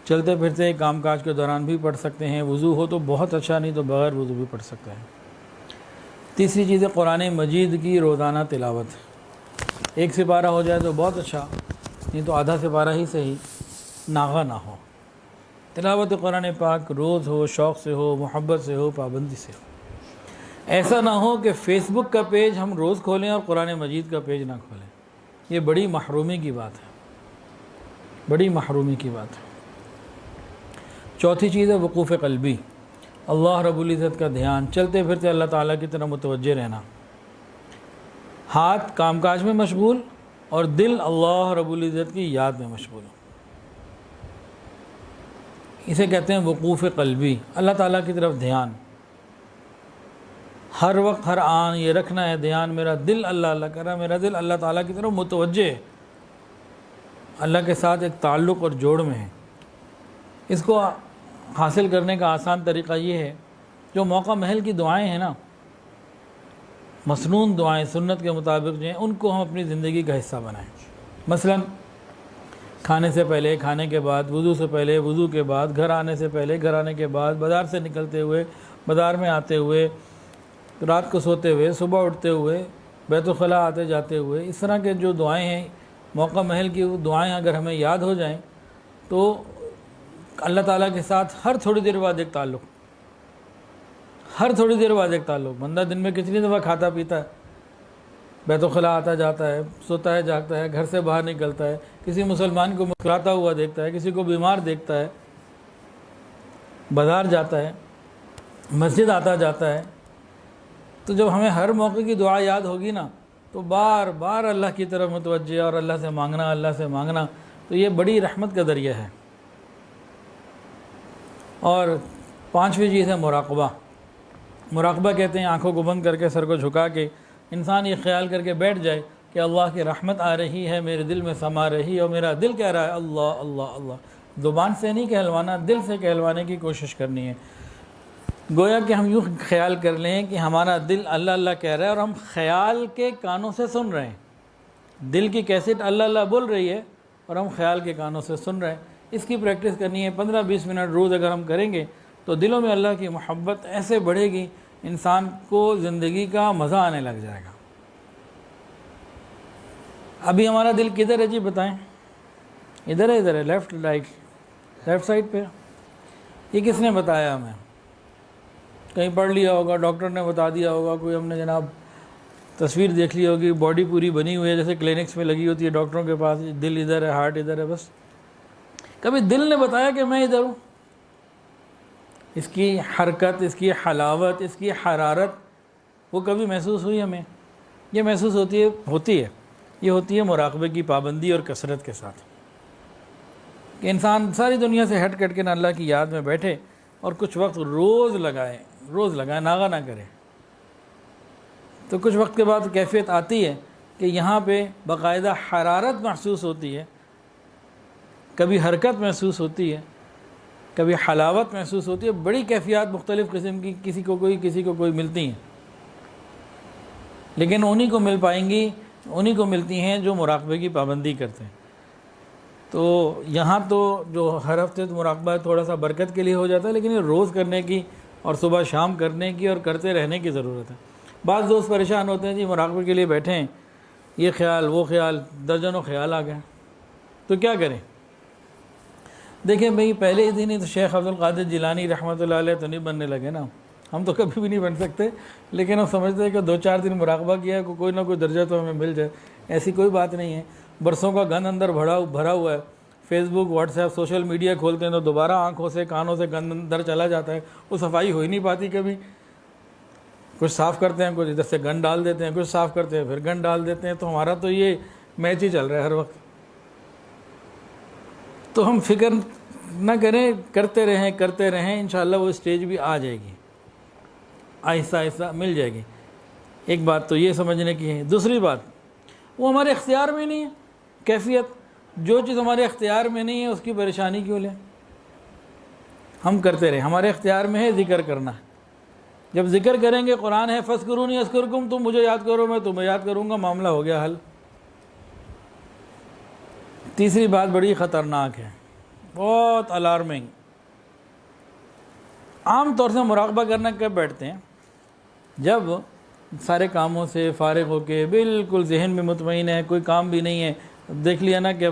چلتے پھرتے کام کاج کے دوران بھی پڑھ سکتے ہیں، وضو ہو تو بہت اچھا، نہیں تو بغیر وضو بھی پڑھ سکتے ہیں۔ تیسری چیز ہے قرآن مجید کی روزانہ تلاوت، 1 سپارہ ہو جائے تو بہت اچھا، نہیں تو آدھا سپارہ ہی صحیح، ناغہ نہ ہو۔ تلاوت قرآن پاک روز ہو، شوق سے ہو، محبت سے ہو، پابندی سے ہو۔ ایسا نہ ہو کہ فیس بک کا پیج ہم روز کھولیں اور قرآن مجید کا پیج نہ کھولیں، یہ بڑی محرومی کی بات ہے، بڑی محرومی کی بات ہے۔ چوتھی چیز ہے وقوف قلبی، اللہ رب العزت کا دھیان، چلتے پھرتے اللہ تعالیٰ کی طرف متوجہ رہنا، ہاتھ کام کاج میں مشغول اور دل اللہ رب العزت کی یاد میں مشغول ہو، اسے کہتے ہیں وقوف قلبی، اللہ تعالیٰ کی طرف دھیان۔ ہر وقت ہر آن یہ رکھنا ہے دھیان، میرا دل اللہ اللہ کر رہا ہے، میرا دل اللہ تعالیٰ کی طرف متوجہ ہے، اللہ کے ساتھ ایک تعلق اور جوڑ میں ہے۔ اس کو حاصل کرنے کا آسان طریقہ یہ ہے، جو موقع محل کی دعائیں ہیں نا، مسنون دعائیں سنت کے مطابق جو ہیں، ان کو ہم اپنی زندگی کا حصہ بنائیں۔ مثلا کھانے سے پہلے، کھانے کے بعد، وضو سے پہلے، وضو کے بعد، گھر آنے سے پہلے، گھر آنے کے بعد، بازار سے نکلتے ہوئے، بازار میں آتے ہوئے، رات کو سوتے ہوئے، صبح اٹھتے ہوئے، بیت الخلاء آتے جاتے ہوئے، اس طرح کے جو دعائیں ہیں، موقع محل کی دعائیں اگر ہمیں یاد ہو جائیں تو اللہ تعالیٰ کے ساتھ ہر تھوڑی دیر بعد ایک تعلق، ہر تھوڑی دیر بعد ایک تعلق۔ بندہ دن میں کتنی دفعہ کھاتا پیتا ہے، بیت الخلاء آتا جاتا ہے، سوتا ہے جاگتا ہے، گھر سے باہر نکلتا ہے، کسی مسلمان کو مسکراتا ہوا دیکھتا ہے، کسی کو بیمار دیکھتا ہے، بازار جاتا ہے، مسجد آتا جاتا ہے۔ تو جب ہمیں ہر موقع کی دعا یاد ہوگی نا تو بار بار اللہ کی طرف متوجہ اور اللہ سے مانگنا، اللہ سے مانگنا، تو یہ بڑی رحمت کا ذریعہ ہے۔ اور 5ویں چیز ہے مراقبہ۔ مراقبہ کہتے ہیں آنکھوں کو بند کر کے، سر کو جھکا کے انسان یہ خیال کر کے بیٹھ جائے کہ اللہ کی رحمت آ رہی ہے، میرے دل میں سما رہی ہے، اور میرا دل کہہ رہا ہے اللہ اللہ اللہ۔ زبان سے نہیں کہلوانا، دل سے کہلوانے کی کوشش کرنی ہے۔ گویا کہ ہم یوں خیال کر لیں کہ ہمارا دل اللہ اللہ کہہ رہا ہے اور ہم خیال کے کانوں سے سن رہے ہیں، دل کی کیسٹ اللہ اللہ بول رہی ہے اور ہم خیال کے کانوں سے سن رہے ہیں۔ اس کی پریکٹس کرنی ہے، 15-20 منٹ روز اگر ہم کریں گے تو دلوں میں اللہ کی محبت ایسے بڑھے گی، انسان کو زندگی کا مزہ آنے لگ جائے گا۔ ابھی ہمارا دل کدھر ہے جی بتائیں؟ ادھر ہے، ادھر ہے، لیفٹ سائڈ پہ۔ یہ کس نے بتایا ہمیں؟ کہیں پڑھ لیا ہوگا، ڈاکٹر نے بتا دیا ہوگا، کوئی ہم نے جناب تصویر دیکھ لی ہوگی، باڈی پوری بنی ہوئی ہے جیسے کلینکس میں لگی ہوتی ہے ڈاکٹروں کے پاس، دل ادھر ہے، ہارٹ ادھر ہے، بس کبھی دل نے بتایا کہ میں ادھر ہوں؟ اس کی حرکت، اس کی حلاوت، اس کی حرارت وہ کبھی محسوس ہوئی ہمیں؟ یہ محسوس ہوتی ہے یہ ہوتی ہے مراقبے کی پابندی اور کثرت کے ساتھ، کہ انسان ساری دنیا سے ہٹ کر کے نہ اللہ کی یاد میں بیٹھے اور کچھ وقت روز لگائے، ناغہ نہ کرے۔ تو کچھ وقت کے بعد کیفیت آتی ہے کہ یہاں پہ باقاعدہ حرارت محسوس ہوتی ہے، کبھی حرکت محسوس ہوتی ہے، کبھی حلاوت محسوس ہوتی ہے، بڑی کیفیات مختلف قسم کی کسی کو کوئی ملتی ہیں، لیکن انہی کو مل پائیں گی، انہی کو ملتی ہیں جو مراقبے کی پابندی کرتے ہیں۔ تو یہاں تو جو ہر ہفتے مراقبہ تھوڑا سا برکت کے لیے ہو جاتا ہے، لیکن یہ روز کرنے کی اور صبح شام کرنے کی اور کرتے رہنے کی ضرورت ہے۔ بعض دوست پریشان ہوتے ہیں جی مراقبے کے لیے بیٹھے ہیں، یہ خیال وہ خیال، درجنوں خیال آ گئے، تو کیا کریں؟ دیکھیں بھئی پہلے ہی دن ہی تو شیخ عبد القادر جیلانی رحمۃ اللہ علیہ تو نہیں بننے لگے نا، ہم تو کبھی بھی نہیں بن سکتے، لیکن ہم سمجھتے ہیں کہ 2-4 دن مراقبہ کیا کہ کوئی نہ کوئی درجہ تو ہمیں مل جائے۔ ایسی کوئی بات نہیں ہے، برسوں کا گند اندر بھرا ہوا ہے، فیس بک، واٹس ایپ، سوشل میڈیا کھولتے ہیں تو دوبارہ آنکھوں سے کانوں سے گند اندر چلا جاتا ہے، وہ صفائی ہو ہی نہیں پاتی کبھی۔ کچھ صاف کرتے ہیں، کچھ ادھر سے گند ڈال دیتے ہیں، کچھ صاف کرتے ہیں پھر گند ڈال دیتے ہیں، تو ہمارا تو یہ میچ ہی چل رہا ہے ہر وقت۔ تو ہم فکر نہ کریں، کرتے رہیں، انشاءاللہ وہ اسٹیج بھی آ جائے گی، آہستہ آہستہ مل جائے گی۔ ایک بات تو یہ سمجھنے کی ہے۔ دوسری بات، وہ ہمارے اختیار میں نہیں ہے کیفیت، جو چیز ہمارے اختیار میں نہیں ہے اس کی پریشانی کیوں لیں؟ ہم کرتے رہیں، ہمارے اختیار میں ہے ذکر کرنا۔ جب ذکر کریں گے، قرآن ہے فَاذْكُرُونِی أَذْكُرْكُمْ، تم مجھے یاد کرو میں تمہیں یاد کروں گا، معاملہ ہو گیا حل۔ تیسری بات بڑی خطرناک ہے، بہت الارمنگ۔ عام طور سے مراقبہ کرنا کب بیٹھتے ہیں؟ جب سارے کاموں سے فارغ ہو کے بالکل ذہن میں مطمئن ہے، کوئی کام بھی نہیں ہے، دیکھ لیا نا کہ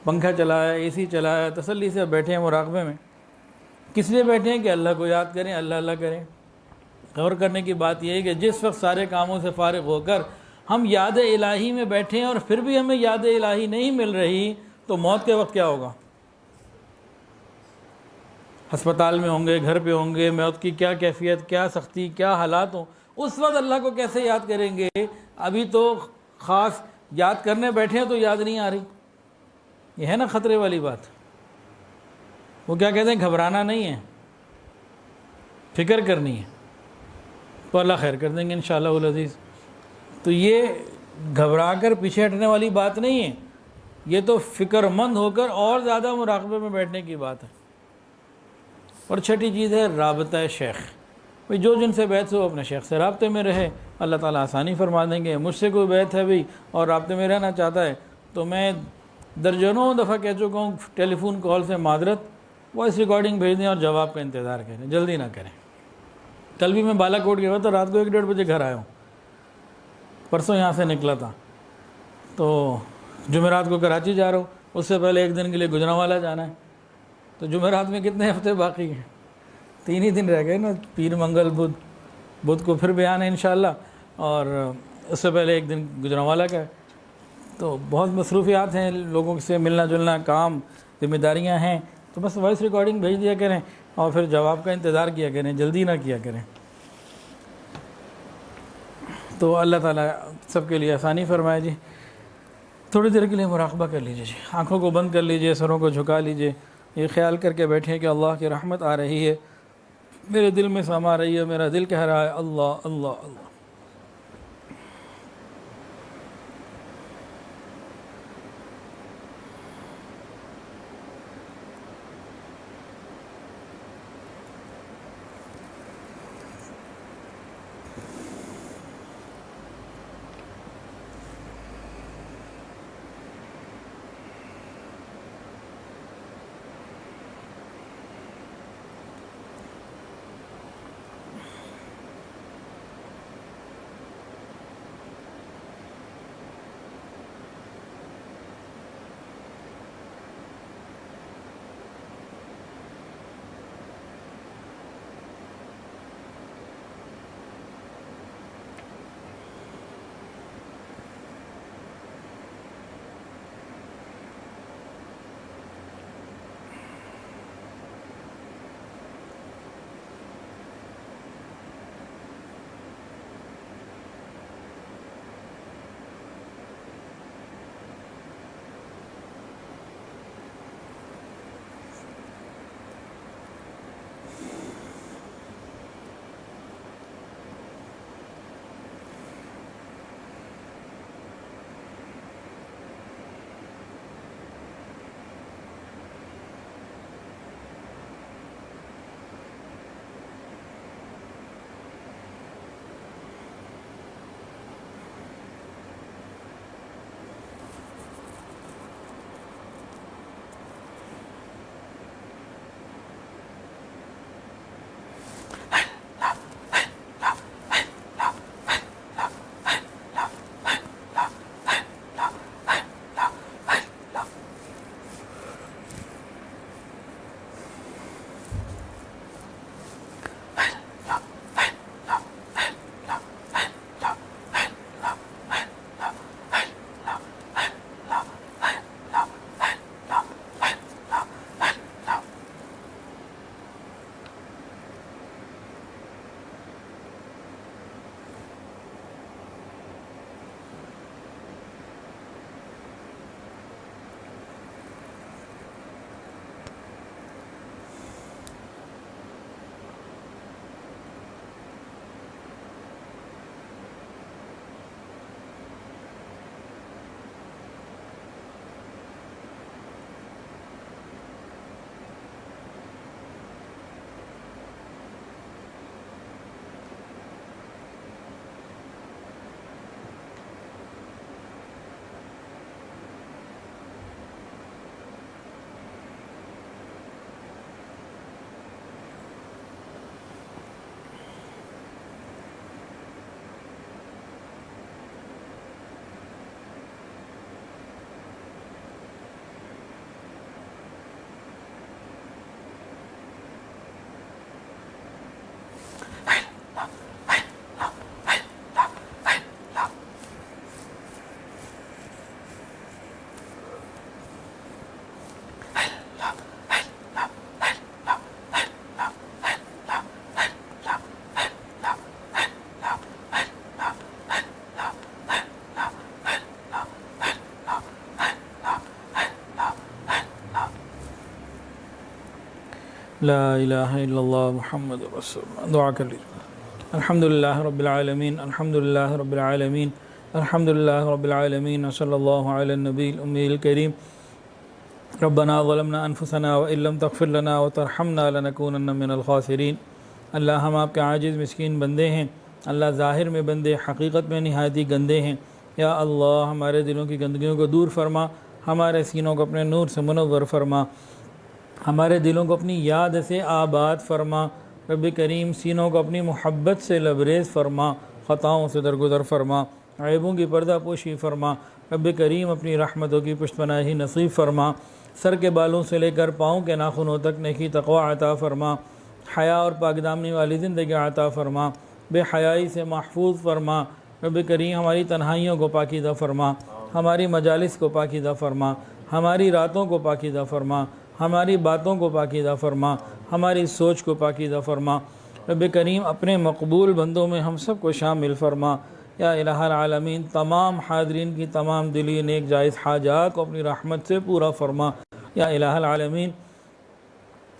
پنکھا چلا ہے، اے سی چلا ہے، تسلی سے بیٹھے ہیں مراقبے میں۔ کس لیے بیٹھے ہیں؟ کہ اللہ کو یاد کریں، اللہ کریں۔ غور کرنے کی بات یہ ہے کہ جس وقت سارے کاموں سے فارغ ہو کر ہم یاد الہی میں بیٹھے ہیں اور پھر بھی ہمیں یاد الہی نہیں مل رہی، تو موت کے وقت کیا ہوگا؟ ہسپتال میں ہوں گے، گھر پہ ہوں گے، موت کی کیا کیفیت، کیا سختی، کیا حالات ہوں، اس وقت اللہ کو کیسے یاد کریں گے؟ ابھی تو خاص یاد کرنے بیٹھے ہیں تو یاد نہیں آ رہی۔ یہ ہے نا خطرے والی بات۔ وہ کیا کہتے ہیں؟ گھبرانا نہیں ہے، فکر کرنی ہے، تو اللہ خیر کر دیں گے انشاءاللہ العزیز۔ تو یہ گھبرا کر پیچھے ہٹنے والی بات نہیں ہے، یہ تو فکر مند ہو کر اور زیادہ مراقبے میں بیٹھنے کی بات ہے۔ اور چھٹی چیز ہے رابطہ شیخ۔ بھئی جو جن سے بیعت ہو اپنے شیخ سے رابطے میں رہے، اللہ تعالیٰ آسانی فرما دیں گے۔ مجھ سے کوئی بیعت ہے بھئی اور رابطے میں رہنا چاہتا ہے تو میں درجنوں دفعہ کہہ چکا ہوں، ٹیلی فون کال سے معذرت، وائس ریکارڈنگ بھیج دیں اور جواب کا انتظار کریں، جلدی نہ کریں۔ کل بھی میں بالا کوٹ گیا تھا، رات کو 1-1:30 بجے گھر آیا ہوں، پرسوں یہاں سے نکلا تھا، تو جمعرات کو کراچی جا رہا ہوں، اس سے پہلے ایک دن کے لیے گجرانوالہ جانا ہے، تو جمعرات میں کتنے ہفتے باقی ہیں؟ 3 ہی دن رہ گئے نا، پیر منگل بدھ کو پھر بیان ہے انشاءاللہ، اور اس سے پہلے ایک دن گجرانوالہ کا ہے۔ تو بہت مصروفیات ہیں، لوگوں سے ملنا جلنا، کام، ذمہ داریاں ہیں، تو بس وائس ریکارڈنگ بھیج دیا کریں اور پھر جواب کا انتظار کیا کریں، جلدی نہ کیا کریں۔ تو اللہ تعالیٰ سب کے لیے آسانی فرمائے جی۔ تھوڑی دیر کے لیے مراقبہ کر لیجیے جی، آنکھوں کو بند کر لیجیے، سروں کو جھکا لیجیے، یہ خیال کر کے بیٹھے کہ اللہ کی رحمت آ رہی ہے، میرے دل میں سما رہی ہے، میرا دل کہہ رہا ہے اللہ اللہ اللہ۔ لا الہ الا اللہ محمد رسول اللہ. دعا کر لیجیے. الحمدللہ رب العالمین، الحمدللہ رب العالمین، الحمدللہ رب العالمین، صلی اللہ علی النبی الامی الکریم. ربنا ظلمنا انفسنا وان لم تغفر لنا وترحمنا لنکونن من الخاسرین. اللہ ہم آپ کے عاجز مسکین بندے ہیں. اللہ ظاہر میں بندے، حقیقت میں نہایت ہی گندے ہیں. یا اللہ ہمارے دلوں کی گندگیوں کو دور فرما، ہمارے سینوں کو اپنے نور سے منور فرما، ہمارے دلوں کو اپنی یاد سے آباد فرما. رب کریم سینوں کو اپنی محبت سے لبریز فرما، خطاؤں سے درگزر فرما، عیبوں کی پردہ پوشی فرما. رب کریم اپنی رحمتوں کی پشت پناہی نصیب فرما. سر کے بالوں سے لے کر پاؤں کے ناخنوں تک نیکی تقوی عطا فرما. حیا اور پاک دامنی والی زندگی عطا فرما. بے حیائی سے محفوظ فرما. رب کریم ہماری تنہائیوں کو پاکیزہ فرما، ہماری مجالس کو پاکیزہ فرما، ہماری راتوں کو پاکیزہ فرما، ہماری باتوں کو پاکیزہ فرما، ہماری سوچ کو پاکیزہ فرما. رب کریم اپنے مقبول بندوں میں ہم سب کو شامل فرما. یا الہ العالمین تمام حاضرین کی تمام دلی نیک جائز حاجات کو اپنی رحمت سے پورا فرما. یا الہ العالمین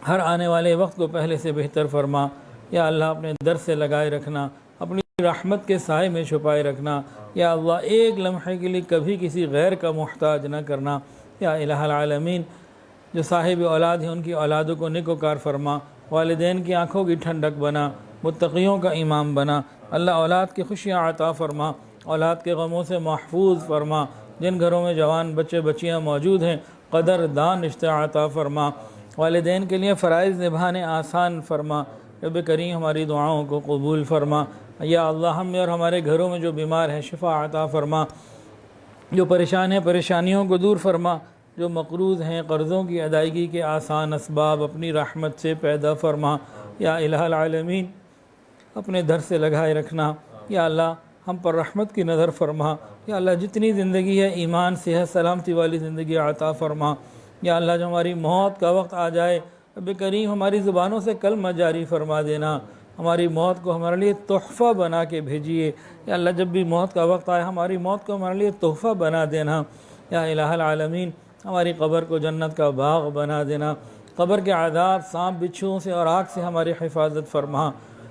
ہر آنے والے وقت کو پہلے سے بہتر فرما. یا اللہ اپنے در سے لگائے رکھنا، اپنی رحمت کے سائے میں چھپائے رکھنا. یا اللہ ایک لمحے کے لیے کبھی کسی غیر کا محتاج نہ کرنا. یا الہ العالمین جو صاحب اولاد ہیں ان کی اولادوں کو نیکوکار فرما، والدین کی آنکھوں کی ٹھنڈک بنا، متقیوں کا امام بنا. اللہ اولاد کی خوشیاں عطا فرما، اولاد کے غموں سے محفوظ فرما. جن گھروں میں جوان بچے بچیاں موجود ہیں قدر دان رشتہ عطا فرما. والدین کے لیے فرائض نبھانے آسان فرما. رب کریم ہماری دعاؤں کو قبول فرما. یا اللہ ہم اور ہمارے گھروں میں جو بیمار ہیں شفا عطا فرما، جو پریشان ہیں پریشانیوں کو دور فرما، جو مقروض ہیں قرضوں کی ادائیگی کے آسان اسباب اپنی رحمت سے پیدا فرما. یا الہ العالمین اپنے در سے لگائے رکھنا. یا اللہ ہم پر رحمت کی نظر فرما. یا اللہ جتنی زندگی ہے ایمان صحت سلامتی والی زندگی عطا فرما. یا اللہ جو ہماری موت کا وقت آ جائے رب کریم ہماری زبانوں سے کلمہ جاری فرما دینا. ہماری موت کو ہمارے لیے تحفہ بنا کے بھیجیے. یا اللہ جب بھی موت کا وقت آئے ہماری موت کو ہمارے لیے تحفہ بنا دینا. یا الہ العالمین ہماری قبر کو جنت کا باغ بنا دینا. قبر کے عذاب سانپ بچھوؤں سے اور آگ سے ہماری حفاظت فرما.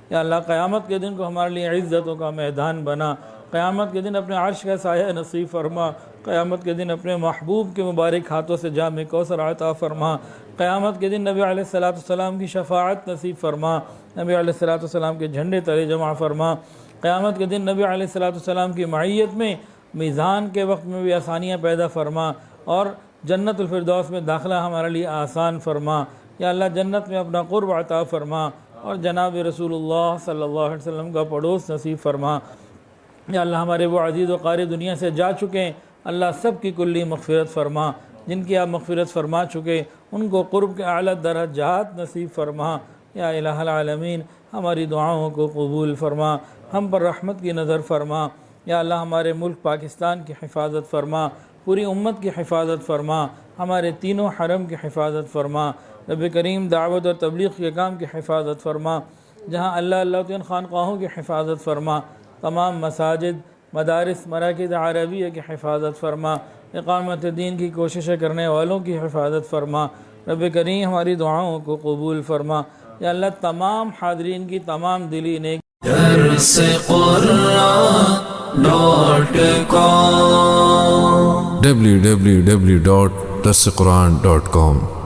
یا اللہ قیامت کے دن کو ہمارے لیے عزتوں کا میدان بنا. قیامت کے دن اپنے عرش کا سایہ نصیب فرما. قیامت کے دن اپنے محبوب کے مبارک ہاتھوں سے جام کوثر عطا فرما. قیامت کے دن نبی علیہ السلام کی شفاعت نصیب فرما. نبی علیہ السلام کے جھنڈے تلے جمع فرما. قیامت کے دن نبی علیہ السلام کی معیت میں میزان کے وقت میں بھی آسانیاں پیدا فرما اور جنت الفردوس میں داخلہ ہمارے لیے آسان فرما. یا اللہ جنت میں اپنا قرب عطا فرما اور جناب رسول اللہ صلی اللہ علیہ وسلم کا پڑوس نصیب فرما. یا اللہ ہمارے وہ عزیز و قاری دنیا سے جا چکے ہیں اللہ سب کی کلی مغفرت فرما. جن کی آپ مغفرت فرما چکے ان کو قرب کے اعلیٰ درجات نصیب فرما. یا الہ العالمین ہماری دعاؤں کو قبول فرما، ہم پر رحمت کی نظر فرما. یا اللہ ہمارے ملک پاکستان کی حفاظت فرما، پوری امت کی حفاظت فرما، ہمارے تینوں حرم کی حفاظت فرما. رب کریم دعوت اور تبلیغ کے کام کی حفاظت فرما. جہاں اللہ خانقاہوں کی حفاظت فرما. تمام مساجد مدارس مراکز عربیہ کی حفاظت فرما. اقامت دین کی کوششیں کرنے والوں کی حفاظت فرما. رب کریم ہماری دعاؤں کو قبول فرما. یا اللہ تمام حاضرین کی تمام دلی نیک www.darsequran.com